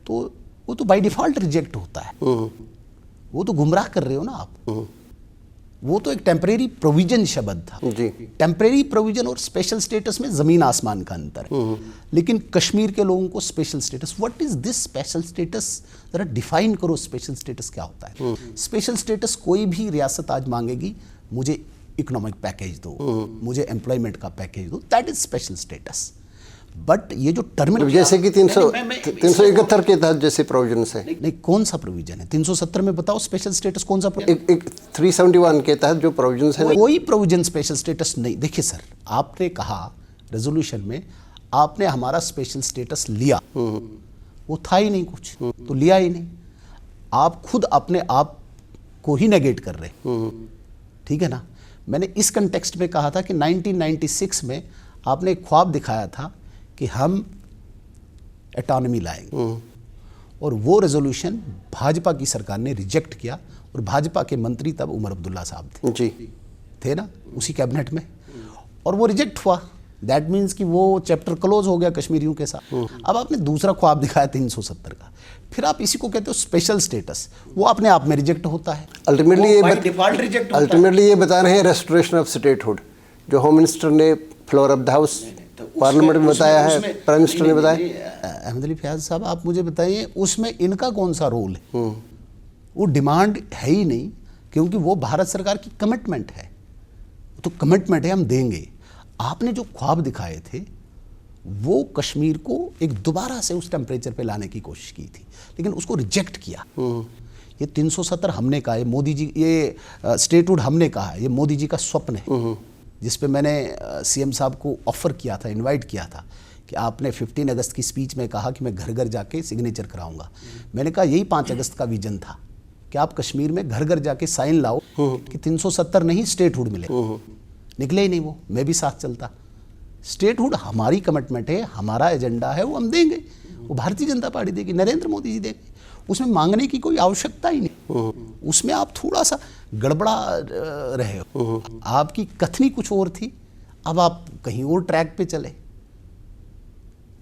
तो वो तो बाय डिफॉल्ट रिजेक्ट होता है। वो तो गुमराह कर रहे हो ना आप। वो तो एक टेम्परेरी प्रोविजन शब्द था। टेम्परेरी प्रोविजन और स्पेशल स्टेटस में जमीन आसमान का अंतर है। लेकिन कश्मीर के लोगों को special status, what is this special status, जरा डिफाइन करो स्पेशल स्टेटस क्या होता है। स्पेशल स्टेटस कोई भी रियासत आज मांगेगी, मुझे इकोनॉमिक पैकेज दो, मुझे एम्प्लॉयमेंट का पैकेज दो, that is special status. But ये जो टर्मिनल, जैसे कि 371 के तहत जैसे प्रोविजन है, नहीं कौन सा प्रोविजन है 370 में, बताओ स्पेशल स्टेटस कौन सा प्रोविजन? एक 371 के तहत जो प्रोविजन है, कोई प्रोविजन स्पेशल स्टेटस नहीं। देखिए सर, आपने कहा रेजोल्यूशन में, आपने हमारा स्पेशल स्टेटस लिया, वो था ही नहीं कुछ, तो लिया ही नहीं। आप खुद अपने आप को ही नेगेट कर रहे, ठीक है ना। मैंने इस कंटेक्स्ट में कहा था कि 1996 में आपने एक ख्वाब दिखाया था कि हम एटॉनमी लाएंगे, और वो रेजोल्यूशन भाजपा की सरकार ने रिजेक्ट किया, और भाजपा के मंत्री तब उमर अब्दुल्ला साहब थे ना उसी कैबिनेट में, और वो रिजेक्ट हुआ। दैट मीन्स कि वो चैप्टर क्लोज हो गया कश्मीरियों के साथ। अब आपने दूसरा ख्वाब दिखाया 370 का, फिर आप इसी को कहते हो स्पेशल स्टेटस, वो अपने आप में रिजेक्ट होता है। अल्टीमेटली ये बता रहे हैं रेस्टोरेशन ऑफ स्टेटहुड, जो होम मिनिस्टर ने floor of the house parliament में बताया है, प्राइम मिनिस्टर ने बताया। अहमद अली फयाज साहब, आप मुझे बताइए उसमें इनका कौन सा रोल है? वो डिमांड है ही नहीं, क्योंकि वो भारत सरकार की कमिटमेंट है। तो कमिटमेंट है, हम देंगे। आपने जो ख्वाब दिखाए थे वो कश्मीर को एक दोबारा से उस टेम्परेचर पे लाने की कोशिश की थी, लेकिन उसको रिजेक्ट किया। ये 370 हमने कहा है, मोदी जी, ये स्टेटहुड हमने कहा है, ये मोदी जी का स्वप्न है, जिस पे मैंने सीएम साहब को ऑफर किया था, इनवाइट किया था कि आपने 15 अगस्त की स्पीच में कहा कि मैं घर घर जाके सिग्नेचर कराऊंगा। मैंने कहा यही 5 अगस्त का विजन था कि आप कश्मीर में घर घर जाके साइन लाओ कि 370 नहीं स्टेटहुड मिले। निकले ही नहीं वो, मैं भी साथ चलता। स्टेटहुड हमारी कमिटमेंट है, हमारा एजेंडा है, वो हम देंगे, वो भारतीय जनता पार्टी देगी, नरेंद्र मोदी जी देंगे। उसमें मांगने की कोई आवश्यकता ही नहीं। उसमें आप थोड़ा सा गड़बड़ा रहे हो, आपकी कथनी कुछ और थी, अब आप कहीं और ट्रैक पे चले।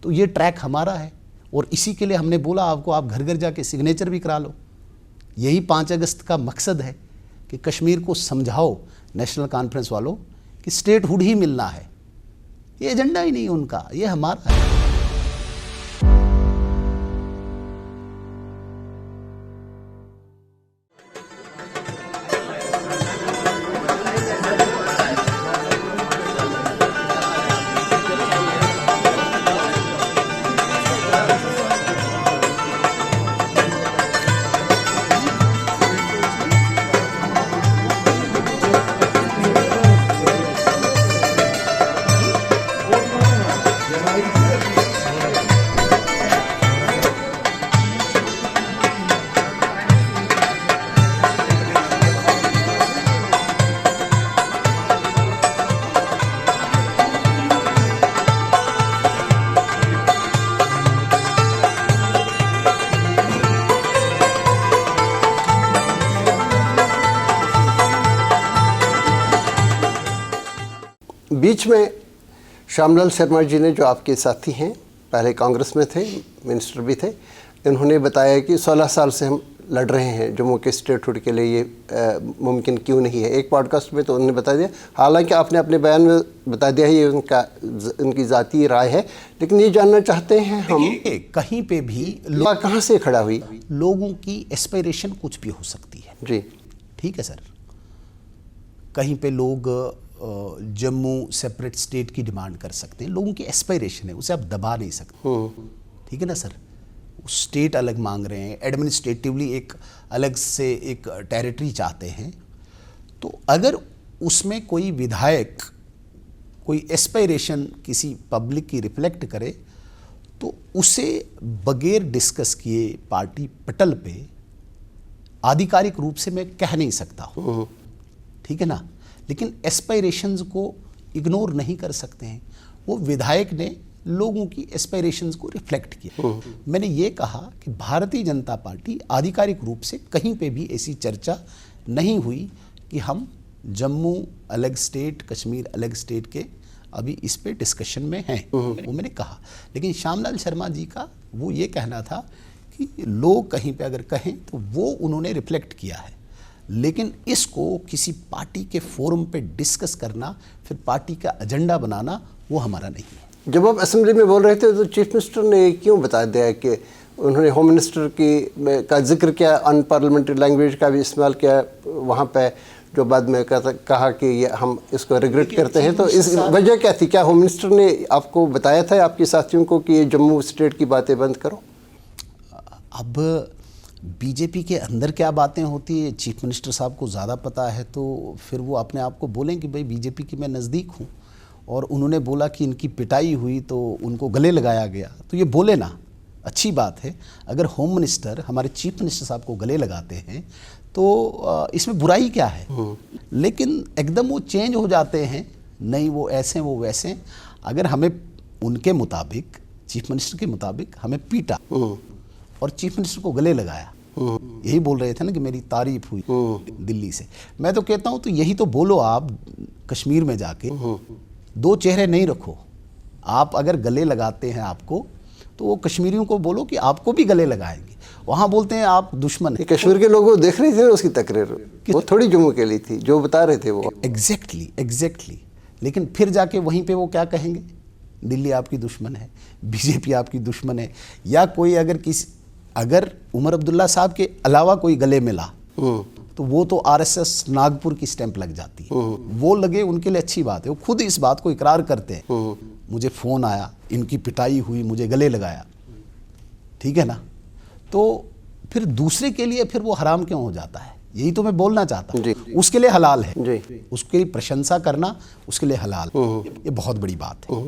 तो ये ट्रैक हमारा है, और इसी के लिए हमने बोला आपको, आप घर घर जाके सिग्नेचर भी करा लो। यही 5 अगस्त का मकसद है कि कश्मीर को समझाओ नेशनल कॉन्फ्रेंस वालों कि स्टेटहुड ही मिलना है। ये एजेंडा ही नहीं उनका, ये हमारा है। बीच में श्यामलाल शर्मा जी ने, जो आपके साथी हैं, पहले कांग्रेस में थे, मिनिस्टर भी थे, इन्होंने बताया कि 16 साल से हम लड़ रहे हैं जम्मू के स्टेटहुड के लिए, ये मुमकिन क्यों नहीं है। एक पॉडकास्ट में तो उन्होंने बता दिया, हालांकि आपने अपने बयान में बता दिया है ये उनकी ज़ाती राय है, लेकिन ये जानना चाहते हैं हम, कहीं पे भी कहाँ से खड़ा हुई, लोगों की एस्पिरेशन कुछ भी हो सकती है जी, ठीक है सर। कहीं पे लोग जम्मू सेपरेट स्टेट की डिमांड कर सकते हैं, लोगों की एस्पिरेशन है, उसे आप दबा नहीं सकते, ठीक है ना सर। स्टेट अलग मांग रहे हैं, एडमिनिस्ट्रेटिवली एक अलग से एक टेरिटरी चाहते हैं, तो अगर उसमें कोई विधायक कोई एस्पिरेशन किसी पब्लिक की रिफ्लेक्ट करे तो उसे बगैर डिस्कस किए पार्टी पटल पे आधिकारिक रूप से मैं कह नहीं सकता हूँ, ठीक है ना। लेकिन एस्पायरेशंस को इग्नोर नहीं कर सकते हैं। वो विधायक ने लोगों की एस्पायरेशंस को रिफ्लेक्ट किया। मैंने ये कहा कि भारतीय जनता पार्टी आधिकारिक रूप से कहीं पे भी ऐसी चर्चा नहीं हुई कि हम जम्मू अलग स्टेट, कश्मीर अलग स्टेट के अभी इस पे डिस्कशन में हैं, वो मैंने कहा। लेकिन श्यामलाल शर्मा जी का वो ये कहना था कि लोग कहीं पे अगर कहें तो वो उन्होंने रिफ्लेक्ट किया है, लेकिन इसको किसी पार्टी के फोरम पे डिस्कस करना, फिर पार्टी का एजेंडा बनाना, वो हमारा नहीं है। जब आप असेंबली में बोल रहे थे तो चीफ मिनिस्टर ने क्यों बता दिया कि उन्होंने होम मिनिस्टर का जिक्र किया, अनपार्लियामेंट्री लैंग्वेज का भी इस्तेमाल किया वहाँ पे, जो बाद में कहा कि ये हम इसको रिग्रेट करते हैं, तो इस वजह क्या थी? क्या होम मिनिस्टर ने आपको बताया था आपके साथियों को कि ये जम्मू स्टेट की बातें बंद करो? अब बीजेपी के अंदर क्या बातें होती है चीफ मिनिस्टर साहब को ज़्यादा पता है, तो फिर वो अपने आप को बोलें कि भाई बीजेपी की मैं नज़दीक हूँ, और उन्होंने बोला कि इनकी पिटाई हुई तो उनको गले लगाया गया, तो ये बोले ना, अच्छी बात है। अगर होम मिनिस्टर हमारे चीफ मिनिस्टर साहब को गले लगाते हैं तो इसमें बुराई क्या है। लेकिन एकदम वो चेंज हो जाते हैं, नहीं वो ऐसे वो वैसे। अगर हमें उनके मुताबिक, चीफ मिनिस्टर के मुताबिक हमें पीटा और चीफ मिनिस्टर को गले लगाया, यही बोल रहे थे ना कि मेरी तारीफ हुई दिल्ली से, मैं तो कहता हूँ तो यही तो बोलो आप कश्मीर में जाके, दो चेहरे नहीं रखो। आप अगर गले लगाते हैं आपको, तो वो कश्मीरियों को बोलो कि आपको भी गले लगाएंगे। वहाँ बोलते हैं आप दुश्मन हैं। कश्मीर के लोगों देख रहे थे उसकी तकरीर, वो थोड़ी जम्मू के लिए थी जो बता रहे थे वो। एग्जैक्टली। लेकिन फिर जाके वहीं पे वो क्या कहेंगे, दिल्ली आपकी दुश्मन है, बीजेपी आपकी दुश्मन है, या कोई अगर उमर अब्दुल्ला साहब के अलावा कोई गले मिला तो वो तो आरएसएस नागपुर की स्टैंप लग जाती है। वो लगे उनके लिए अच्छी बात है, वो खुद इस बात को इकरार करते हैं, मुझे फ़ोन आया, इनकी पिटाई हुई, मुझे गले लगाया, ठीक है ना। तो फिर दूसरे के लिए फिर वो हराम क्यों हो जाता है, यही तो मैं बोलना चाहता हूँ। उसके लिए हलाल है, उसकी प्रशंसा करना उसके लिए हलाल है, ये बहुत बड़ी बात है,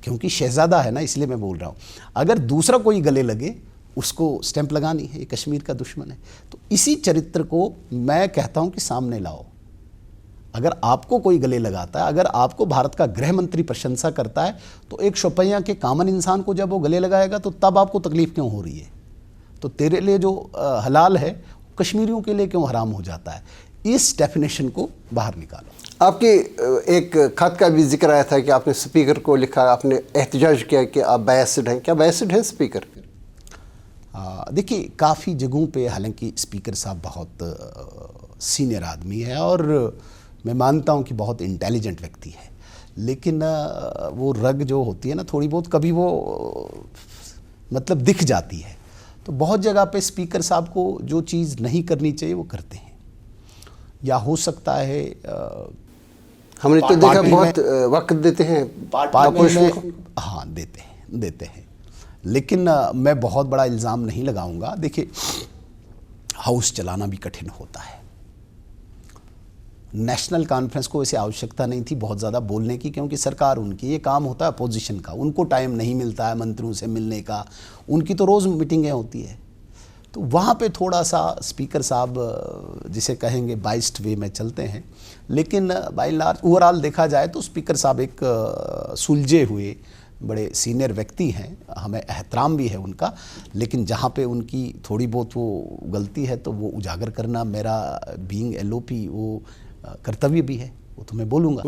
क्योंकि शहजादा है ना, इसलिए मैं बोल रहा हूँ। अगर दूसरा कोई गले लगे, उसको स्टैंप लगानी है, ये कश्मीर का दुश्मन है। तो इसी चरित्र को मैं कहता हूं कि सामने लाओ। अगर आपको कोई गले लगाता है, अगर आपको भारत का गृह मंत्री प्रशंसा करता है, तो एक शोपियां के कॉमन इंसान को जब वो गले लगाएगा तो तब आपको तकलीफ क्यों हो रही है? तो तेरे लिए जो हलाल है कश्मीरियों के लिए क्यों हराम हो जाता है? इस डेफिनेशन को बाहर निकालो। आपकी एक खत का भी जिक्र आया था कि आपने स्पीकर को लिखा, आपने एहतजाज किया कि आप बायस्ड हैं। क्या बायस्ड हैं स्पीकर? देखिए, काफ़ी जगहों पे हालांकि स्पीकर साहब बहुत सीनियर आदमी है और मैं मानता हूं कि बहुत इंटेलिजेंट व्यक्ति है, लेकिन वो रग जो होती है ना, थोड़ी बहुत कभी वो मतलब दिख जाती है। तो बहुत जगह पे स्पीकर साहब को जो चीज़ नहीं करनी चाहिए वो करते हैं, या हो सकता है हमने तो देखा बहुत वक्त देते हैं पार्टी में, हाँ देते हैं। लेकिन मैं बहुत बड़ा इल्ज़ाम नहीं लगाऊंगा। देखिए, हाउस चलाना भी कठिन होता है। नेशनल कॉन्फ्रेंस को ऐसे आवश्यकता नहीं थी बहुत ज़्यादा बोलने की, क्योंकि सरकार उनकी, ये काम होता है अपोजिशन का, उनको टाइम नहीं मिलता है मंत्रियों से मिलने का, उनकी तो रोज़ मीटिंगें होती है। तो वहाँ पे थोड़ा सा स्पीकर साहब जिसे कहेंगे बाइस्ड वे में चलते हैं। लेकिन बाय लार्ज ओवरऑल देखा जाए तो स्पीकर साहब एक सुलझे हुए बड़े सीनियर व्यक्ति हैं, हमें एहतराम भी है उनका। लेकिन जहाँ पे उनकी थोड़ी बहुत वो गलती है तो वो उजागर करना मेरा बीइंग एलओपी वो कर्तव्य भी है, वो तो मैं बोलूँगा।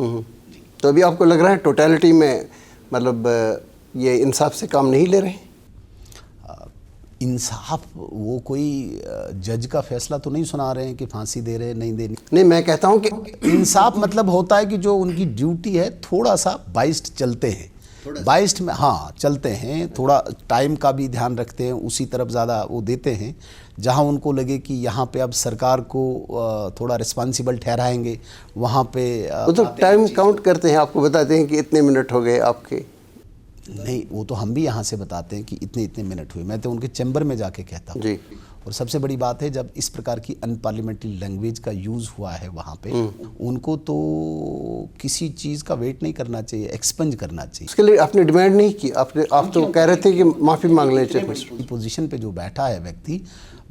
तो अभी आपको लग रहा है टोटलिटी में मतलब ये इंसाफ से काम नहीं ले रहे हैं? इंसाफ वो कोई जज का फैसला तो नहीं सुना रहे हैं कि फांसी दे रहे हैं नहीं देनी। नहीं, मैं कहता हूँ कि इंसाफ मतलब होता है कि जो उनकी ड्यूटी है थोड़ा सा बाइस्ड चलते हैं, बाइस्ड में हाँ चलते हैं, थोड़ा टाइम का भी ध्यान रखते हैं, उसी तरफ ज़्यादा वो देते हैं। जहाँ उनको लगे कि यहाँ पे अब सरकार को थोड़ा रिस्पॉन्सिबल ठहराएंगे वहाँ पे वो तो टाइम काउंट करते हैं, आपको बताते हैं कि इतने मिनट हो गए आपके। नहीं, वो तो हम भी यहाँ से बताते हैं कि इतने इतने मिनट हुए, मैं तो उनके चैम्बर में जाके कहता हूँ जी। और सबसे बड़ी बात है जब इस प्रकार की अनपार्लियामेंट्री लैंग्वेज का यूज़ हुआ है वहाँ पे, उनको तो किसी चीज़ का वेट नहीं करना चाहिए, एक्सपंज करना चाहिए। उसके लिए आपने डिमांड नहीं की? आप तो कह रहे थे कि माफ़ी मांग लें चीफ मिनिस्टर। पोजीशन पे जो बैठा है व्यक्ति,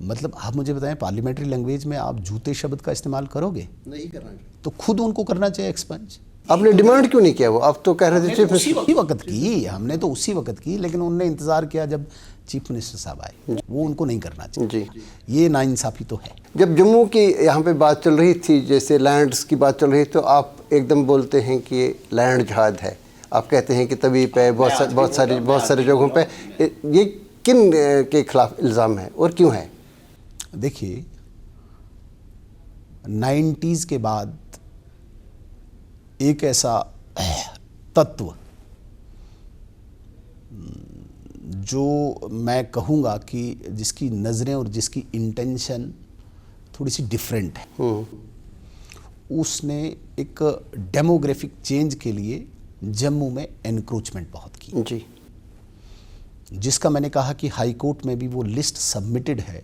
मतलब आप मुझे बताएं पार्लियामेंट्री लैंग्वेज में आप जूते शब्द का इस्तेमाल करोगे? नहीं करना, तो खुद उनको करना चाहिए एक्सपंज। आपने डिमांड क्यों नहीं किया? वो आप तो कह रहे थे चीफ उसी मिनिस्टर। वक्त की, हमने तो उसी वक्त की, लेकिन उनने इंतजार किया जब चीफ मिनिस्टर साहब आए, वो उनको नहीं करना चाहिए जी। ये नाइंसाफी तो है। जब जम्मू की यहाँ पे बात चल रही थी, जैसे लैंड्स की बात चल रही, तो आप एकदम बोलते हैं कि ये लैंड जहाद है। आप कहते हैं कि तभी पे बहुत सारे जगहों पे ये किन के खिलाफ इल्ज़ाम है और क्यों है? देखिए 90s के बाद एक ऐसा तत्व जो मैं कहूँगा कि जिसकी नज़रें और जिसकी इंटेंशन थोड़ी सी डिफरेंट है, उसने एक डेमोग्राफिक चेंज के लिए जम्मू में एनक्रोचमेंट बहुत की, जी। जिसका मैंने कहा कि हाई कोर्ट में भी वो लिस्ट सबमिटेड है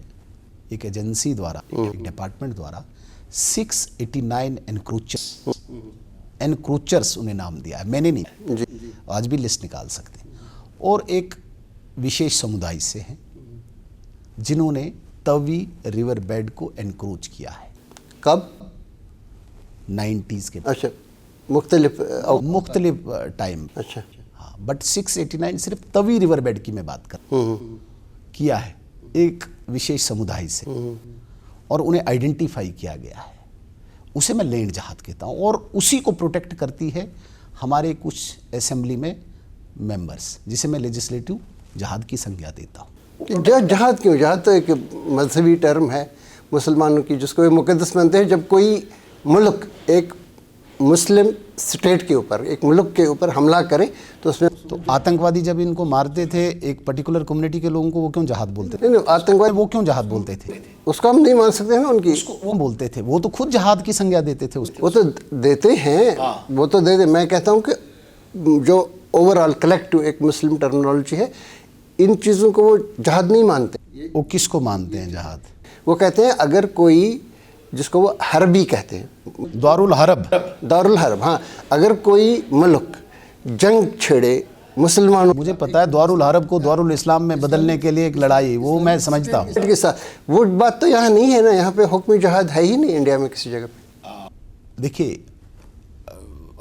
एक एजेंसी द्वारा, एक डिपार्टमेंट द्वारा। 689 एनक्रोचर्स उन्हें नाम दिया है, मैंने नहीं, जी। आज भी लिस्ट निकाल सकते हैं। और एक विशेष समुदाय से हैं जिन्होंने तवी रिवर बेड को एनक्रोच किया है। कब? 90s के अच्छा, मुख्तलिफ टाइम। अच्छा, हाँ, बट 689 सिर्फ तवी रिवर बेड की मैं बात कर किया है एक विशेष समुदाय से, और उन्हें आइडेंटिफाई किया गया है। उसे मैं लैंड जहाद कहता हूँ, और उसी को प्रोटेक्ट करती है हमारे कुछ असेंबली में मेंबर्स, जिसे मैं लेजिस्लेटिव जहाद की संज्ञा देता हूँ। जहाद क्यों? जहाद तो एक मजहबी टर्म है मुसलमानों की, जिसको वे मुकद्दस मानते हैं। जब कोई मुल्क एक मुस्लिम स्टेट के ऊपर, एक मुल्क के ऊपर हमला करे तो उसमें तो आतंकवादी जब इनको मारते थे एक पर्टिकुलर कम्युनिटी के लोगों को, वो क्यों जहाद बोलते थे? नहीं, आतंकवादी वो क्यों जहाद बोलते थे? उसको हम नहीं मान सकते ना उनकी। वो बोलते थे, वो तो खुद जहाद की संज्ञा देते थे उसको। वो तो देते हैं, वो तो देते। मैं कहता हूँ कि जो ओवरऑल कलेक्टिव एक मुस्लिम टर्मिनोलॉजी है, इन चीज़ों को वो जहाद नहीं मानते। वो किसको मानते हैं जहाद? वो कहते हैं अगर कोई, जिसको वो हरबी कहते हैं, दारुल हरब, दारुल हरब, हाँ, अगर कोई मुल्क जंग छेड़े मुसलमानों मुझे पता है दारुल हरब को दारुल इस्लाम में बदलने के लिए एक लड़ाई, वो मैं समझता हूँ के साथ, वो बात तो यहाँ नहीं है ना। यहाँ पे हुक्मी जहाद है ही नहीं इंडिया में किसी जगह पे। देखिए,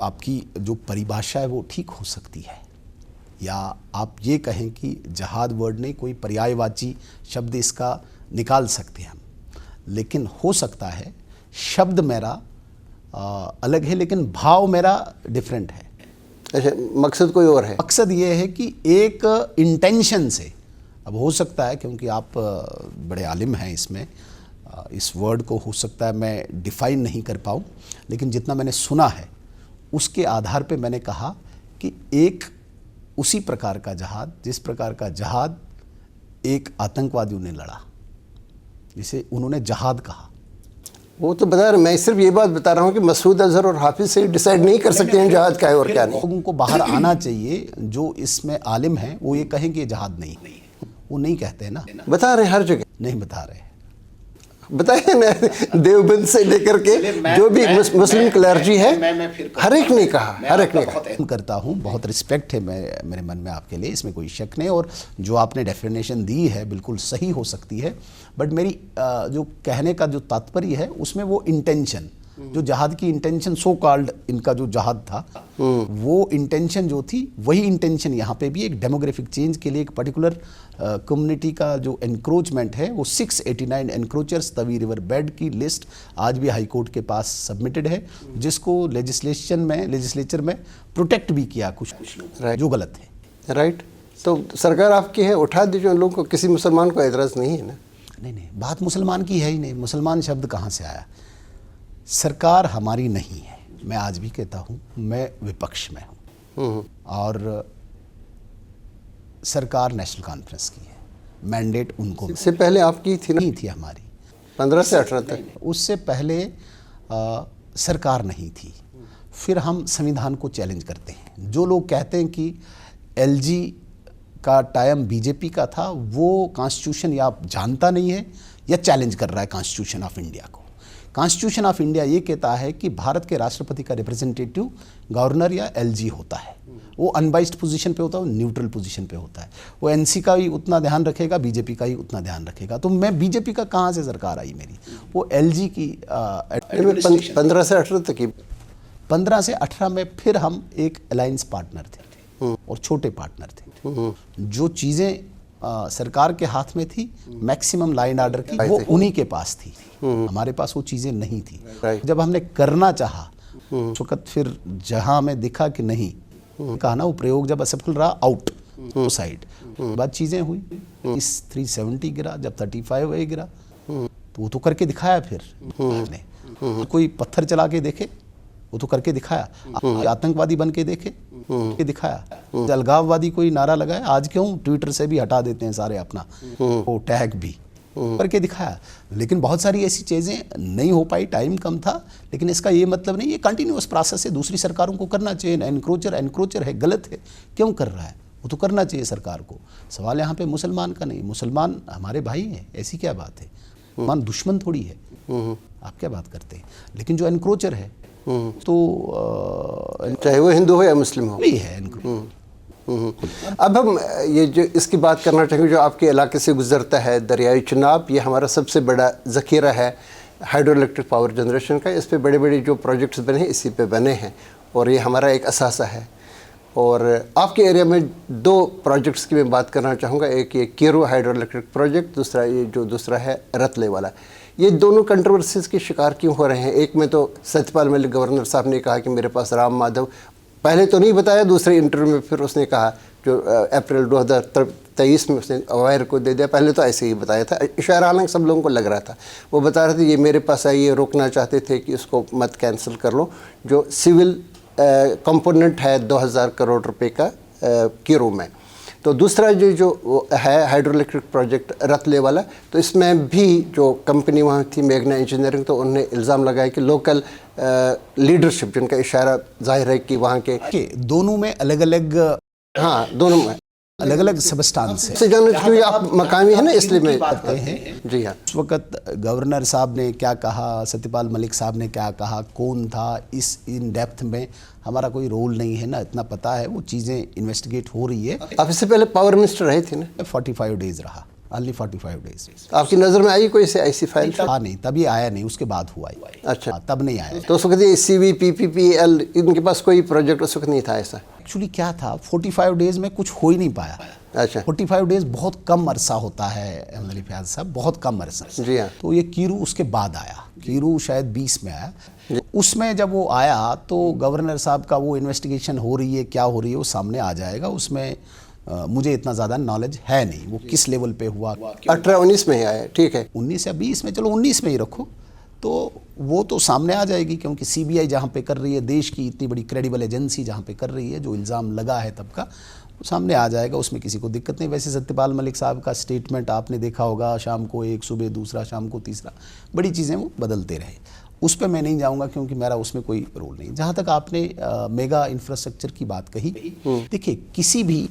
आपकी जो परिभाषा है वो ठीक हो सकती है, या आप ये कहें कि जहाद वर्ड नहीं, कोई पर्यायवाची शब्द इसका निकाल सकते हैं हम, लेकिन हो सकता है शब्द मेरा अलग है लेकिन भाव मेरा डिफरेंट है। अच्छा, मकसद कोई और है? मकसद ये है कि एक इंटेंशन से, अब हो सकता है क्योंकि आप बड़े आलिम हैं इसमें, इस वर्ड को हो सकता है मैं डिफाइन नहीं कर पाऊँ, लेकिन जितना मैंने सुना है उसके आधार पे मैंने कहा कि एक उसी प्रकार का जहाद, जिस प्रकार का जहाद एक आतंकवादियों ने लड़ा, जिसे उन्होंने जहाद कहा। वो तो बता रहे, मैं सिर्फ ये बात बता रहा हूँ कि मसूद अजहर और हाफिज से डिसाइड नहीं कर सकते हैं जहाद क्या है और क्या नहीं। लोगों को बाहर आना चाहिए जो इसमें आलिम हैं, वो ये कहें कि ये जहाद नहीं, वो नहीं कहते हैं ना। बता रहे हैं हर जगह, नहीं बता रहे, बताए ना, देवबंद से लेकर के जो भी मुस्लिम क्लर्जी है, हर एक ने कहा, हर एक ने कहा। करता हूँ, बहुत रिस्पेक्ट है मेरे मन में आपके लिए, इसमें कोई शक नहीं, और जो आपने डेफिनेशन दी है बिल्कुल सही हो सकती है, बट मेरी जो कहने का जो तात्पर्य है उसमें वो इंटेंशन, जो जहाद की इंटेंशन सो कॉल्ड इनका जो जहाद था, वो इंटेंशन जो थी वही इंटेंशन यहाँ पे भी एक डेमोग्राफिक चेंज के लिए एक पर्टिकुलर कम्युनिटी का जो एनक्रोचमेंट है वो 689 एनक्रोचर्स तवी रिवर बेड की लिस्ट आज भी हाई कोर्ट के पास सबमिटेड है, जिसको लेजिस्लेचर में प्रोटेक्ट भी किया कुछ Right. जो गलत है। राइट, तो सरकार आपकी है, उठा दीजिए उन लोगों को, किसी मुसलमान को एतराज़ नहीं है ना। नहीं, बात मुसलमान की है ही नहीं। मुसलमान शब्द कहाँ से आया? सरकार हमारी नहीं है, मैं आज भी कहता हूँ, मैं विपक्ष में हूँ और सरकार नेशनल कॉन्फ्रेंस की है, मैंडेट उनको इससे पहले आपकी थी ना? नहीं थी हमारी, 15 से 18 तक। उससे पहले सरकार नहीं थी। फिर हम संविधान को चैलेंज करते हैं। जो लोग कहते हैं कि एलजी का टाइम बीजेपी का था, वो कॉन्स्टिट्यूशन या जानता नहीं है या चैलेंज कर रहा है कॉन्स्टिट्यूशन ऑफ इंडिया को। कॉन्स्टिट्यूशन ऑफ इंडिया ये कहता है कि भारत के राष्ट्रपति का रिप्रेजेंटेटिव गवर्नर या एलजी होता है। वो अनबाइस्ड पोजीशन पे होता है, वो न्यूट्रल पोजीशन पे होता है। वो एनसी का ही उतना ध्यान रखेगा, बीजेपी का ही उतना ध्यान रखेगा। तो मैं बीजेपी का कहाँ से सरकार आई मेरी? वो एलजी की 15 से 18 तक की। 15 से 18 में फिर हम एक अलायंस पार्टनर थे और छोटे पार्टनर थे। जो चीज़ें सरकार के हाथ में थी, मैक्सिमम लाइन ऑर्डर की, वो उन्हीं के पास थी। हमारे पास वो चीज़ें नहीं थी। जब हमने करना चाहा उस वक्त फिर जहां हमें दिखा कि नहीं, कहा ना वो प्रयोग जब असफल रहा, आउट साइड बाद चीज़ें हुई। इस 370 गिरा, जब 35 गिरा, तो वो तो करके दिखाया। फिर ने कोई पत्थर चला के देखे, वो तो करके दिखाया। आतंकवादी बन के देखे, के दिखाया। अलगाववादी कोई नारा लगाया, आज क्यों ट्विटर से भी हटा देते हैं सारे अपना वो टैग भी, करके दिखाया। लेकिन बहुत सारी ऐसी चीज़ें नहीं हो पाई, टाइम कम था। लेकिन इसका ये मतलब नहीं, ये कंटिन्यूअस प्रोसेस है, दूसरी सरकारों को करना चाहिए। एनक्रोचर है, गलत है, क्यों कर रहा है? वो तो करना चाहिए सरकार को। सवाल यहाँ पे मुसलमान का नहीं, मुसलमान हमारे भाई हैं, ऐसी क्या बात है? मुसलमान दुश्मन थोड़ी है, आप क्या बात करते हैं? लेकिन जो एनक्रोचर है तो चाहे वो हिंदू हो या मुस्लिम हो, भी है। अब हम ये जो इसकी बात करना चाहेंगे, जो आपके इलाके से गुजरता है दरियाई चनाब, ये हमारा सबसे बड़ा ज़ख़ीरा है हाइड्रो इलेक्ट्रिक पावर जनरेशन का। इस पे बड़े बड़े जो प्रोजेक्ट्स बने हैं, इसी पे बने हैं और ये हमारा एक असासा है। और आपके एरिया में 2 प्रोजेक्ट्स की मैं बात करना चाहूँगा। एक ये कीरू हाइड्रो इलेक्ट्रिक प्रोजेक्ट, दूसरा है रतले वाला। ये दोनों कंट्रोवर्सीज़ के शिकार क्यों हो रहे हैं? एक में तो सत्यपाल मलिक गवर्नर साहब ने कहा कि मेरे पास राम माधव, पहले तो नहीं बताया, दूसरे इंटरव्यू में फिर उसने कहा, जो अप्रैल 2023 में उसने अवायर को दे दिया। पहले तो ऐसे ही बताया था, इशारा हालांकि सब लोगों को लग रहा था। वो बता रहे थे ये मेरे पास आई, ये रोकना चाहते थे कि इसको मत कैंसिल कर लो। जो सिविल कंपोनेंट है 2000 करोड़ रुपए का कीरू में। तो दूसरा जो है हाइड्रो इलेक्ट्रिक प्रोजेक्ट रतले वाला, तो इसमें भी जो कंपनी वहाँ थी मेघना इंजीनियरिंग, तो उन्होंने इल्ज़ाम लगाया कि लोकल लीडरशिप, जिनका इशारा जाहिर है कि वहाँ के दोनों में अलग अलग, हाँ दोनों में अलग अलग सबस्टांस है। से जानना क्योंकि आप मकामी है ना, इसलिए मैं करते हैं। जी हाँ। उस वक्त गवर्नर साहब ने क्या कहा, सत्यपाल मलिक साहब ने क्या कहा, कौन था, इस इन डेप्थ में हमारा कोई रोल नहीं है ना, इतना पता है। वो चीज़ें इन्वेस्टिगेट हो रही है। आप इससे पहले पावर मिनिस्टर रहे थे ना? 45 डेज रहा, ओनली 45 डेज। आपकी नज़र में आई कोई ऐसी फाइल? हाँ नहीं, तभी आया नहीं, उसके बाद हुआ। अच्छा, तब नहीं आया। तो उस वक्त ये CB, PPPL, इनके पास कोई प्रोजेक्ट उस वक्त नहीं था ऐसा? एक्चुअली क्या था, 45 डेज में कुछ हो ही नहीं पाया। अच्छा, 45 डेज बहुत कम अरसा होता है अहमद अली फयाज साहब, बहुत कम अरसा। जी हाँ। तो ये कीरू उसके बाद आया, कीरू शायद 20 में आया। उसमें जब वो आया तो गवर्नर साहब का वो इन्वेस्टिगेशन हो रही है, क्या हो रही है, वो सामने आ जाएगा। उसमें मुझे इतना ज़्यादा नॉलेज है नहीं, वो किस लेवल पे हुआ। 18-19 में ही आया, ठीक है। 19 या 20 में, चलो 19 में ही रखो, तो वो तो सामने आ जाएगी। क्योंकि CBI जहाँ पे कर रही है, देश की इतनी बड़ी क्रेडिबल एजेंसी जहाँ पे कर रही है, जो इल्ज़ाम लगा है तब का, तो सामने आ जाएगा, उसमें किसी को दिक्कत नहीं। वैसे सत्यपाल मलिक साहब का स्टेटमेंट आपने देखा होगा, शाम को एक, सुबह दूसरा, शाम को तीसरा, बड़ी चीज़ें वो बदलते रहे। उस पर मैं नहीं जाऊंगा क्योंकि मेरा उसमें कोई रोल नहीं। जहाँ तक आपने मेगा इंफ्रास्ट्रक्चर की बात कही, देखिए किसी भी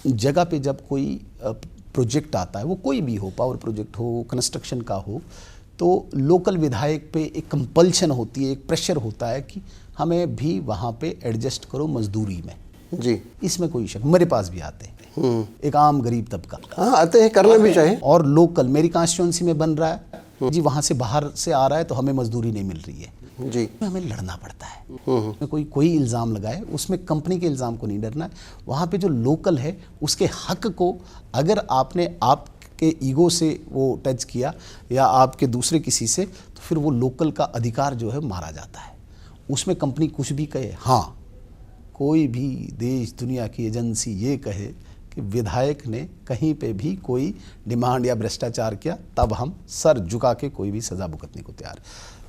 जगह पे जब कोई प्रोजेक्ट आता है, वो कोई भी हो, पावर प्रोजेक्ट हो, कंस्ट्रक्शन का हो, तो लोकल विधायक पे एक कंपल्शन होती है, एक प्रेशर होता है कि हमें भी वहाँ पे एडजस्ट करो मजदूरी में। जी, इसमें कोई शक, मेरे पास भी आते हैं, एक आम गरीब तबका। हाँ आते हैं, करना भी चाहिए। और लोकल मेरी कॉन्स्टिट्यूंसी में बन रहा है जी, वहाँ से बाहर से आ रहा है तो हमें मजदूरी नहीं मिल रही है, जी। हमें लड़ना पड़ता है। में कोई इल्ज़ाम लगाए, उसमें कंपनी के इल्ज़ाम को नहीं डरना है। वहाँ पे जो लोकल है उसके हक को अगर आपने आपके ईगो से वो टच किया या आपके दूसरे किसी से, तो फिर वो लोकल का अधिकार जो है मारा जाता है। उसमें कंपनी कुछ भी कहे, हाँ कोई भी देश दुनिया की एजेंसी ये कहे कि विधायक ने कहीं पे भी कोई डिमांड या भ्रष्टाचार किया, तब हम सर झुका के कोई भी सज़ा भुगतने को तैयार।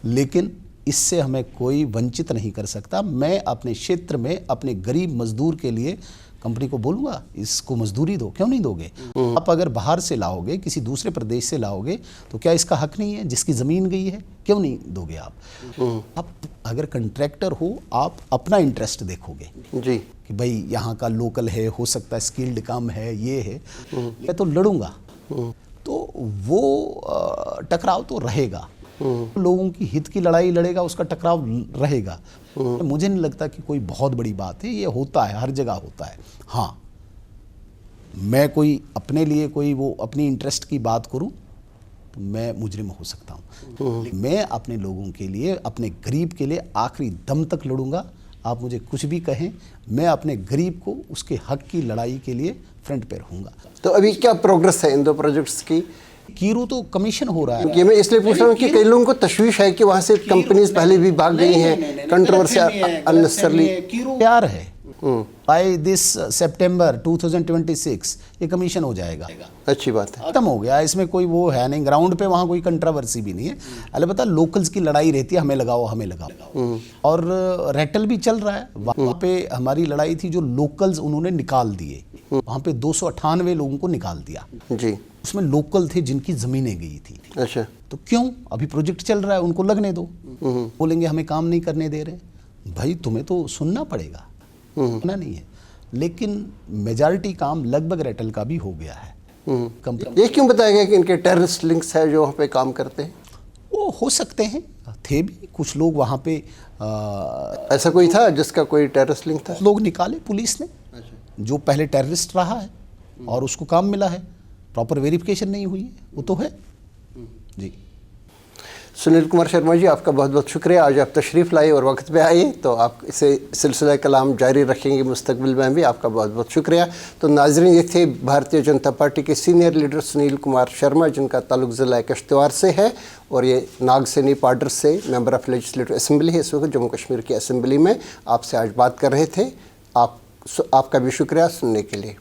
लेकिन इससे हमें कोई वंचित नहीं कर सकता। मैं अपने क्षेत्र में अपने गरीब मजदूर के लिए कंपनी को बोलूँगा इसको मजदूरी दो, क्यों नहीं दोगे? आप अगर बाहर से लाओगे, किसी दूसरे प्रदेश से लाओगे, तो क्या इसका हक नहीं है? जिसकी ज़मीन गई है, क्यों नहीं दोगे आप अगर कंट्रैक्टर हो, आप अपना इंटरेस्ट देखोगे जी कि भाई यहाँ का लोकल है, हो सकता है स्किल्ड कम है, ये है, मैं तो लड़ूंगा। तो वो टकराव तो रहेगा, लोगों की हित की लड़ाई लड़ेगा, उसका टकराव रहेगा। मुझे नहीं लगता कि कोई बहुत बड़ी बात है, ये होता है, हर जगह होता है। हाँ, मैं कोई अपने लिए कोई वो अपनी इंटरेस्ट की बात करूं तो मैं मुजरिम हो सकता हूं। मैं अपने लोगों के लिए, अपने गरीब के लिए आखिरी दम तक लड़ूंगा। आप मुझे कुछ भी कहें, मैं अपने गरीब को उसके हक की लड़ाई के लिए फ्रंट पे रहूंगा। तो अभी क्या प्रोग्रेस है इन दो प्रोजेक्ट्स की? कीरू तो कमीशन हो रहा है। ये मैं इसलिए पूछ रहा हूँ कि कई लोगों को तशवीश है कि वहाँ से कंपनीज पहले भी भाग गई हैं, कंट्रोवर्सी अननेसेसरली। कीरू तैयार है, बाय दिस सितंबर 2026 ये कमीशन हो जाएगा। अच्छी बात है, खत्म हो गया, इसमें कोई वो है नहीं, ग्राउंड पे वहाँ कोई कंट्रोवर्सी भी नहीं है। अलबत्ता लोकल्स की लड़ाई रहती है, हमें लगाओ हमें लगाओ, और रेटल भी चल रहा है। वहाँ पे हमारी लड़ाई थी, जो लोकल्स उन्होंने निकाल दिए, वहाँ पे 298 लोगों को निकाल दिया जी। उसमें लोकल थे जिनकी जमीनें गई थी। अच्छा, तो क्यों? अभी प्रोजेक्ट चल रहा है, उनको लगने दो। बोलेंगे हमें काम नहीं करने दे रहे, भाई तुम्हें तो सुनना पड़ेगा, सुनना नहीं है। लेकिन मेजॉरिटी काम लगभग रेटल का भी हो गया है। ये क्यों बताया गया कि इनके टेररिस्ट लिंक्स है जो वहाँ पे काम करते हैं? वो हो सकते हैं, थे भी कुछ लोग वहाँ पे। ऐसा कोई था जिसका कोई टेररिस्ट लिंक था? लोग निकाले पुलिस ने, जो पहले टेररिस्ट रहा है और उसको काम मिला है, प्रॉपर वेरिफिकेशन नहीं हुई है, वो तो है जी। सुनील कुमार शर्मा जी, आपका बहुत बहुत शुक्रिया। आज आप तशरीफ़ लाए और वक्त पे आए, तो आप इसे सिलसिला कलाम जारी रखेंगे मुस्तकबिल में भी। आपका बहुत बहुत शुक्रिया। तो नाज़रीन, ये थे भारतीय जनता पार्टी के सीनियर लीडर सुनील कुमार शर्मा, जिनका ताल्लुक ज़िला किश्तवाड़ से है और ये नागसैनी पार्डर से मेंबर ऑफ लेजिस्लेटिव असम्बली है इस वक्त जम्मू कश्मीर की असम्बली में। आपसे आज बात कर रहे थे। आपका भी शुक्रिया सुनने के लिए।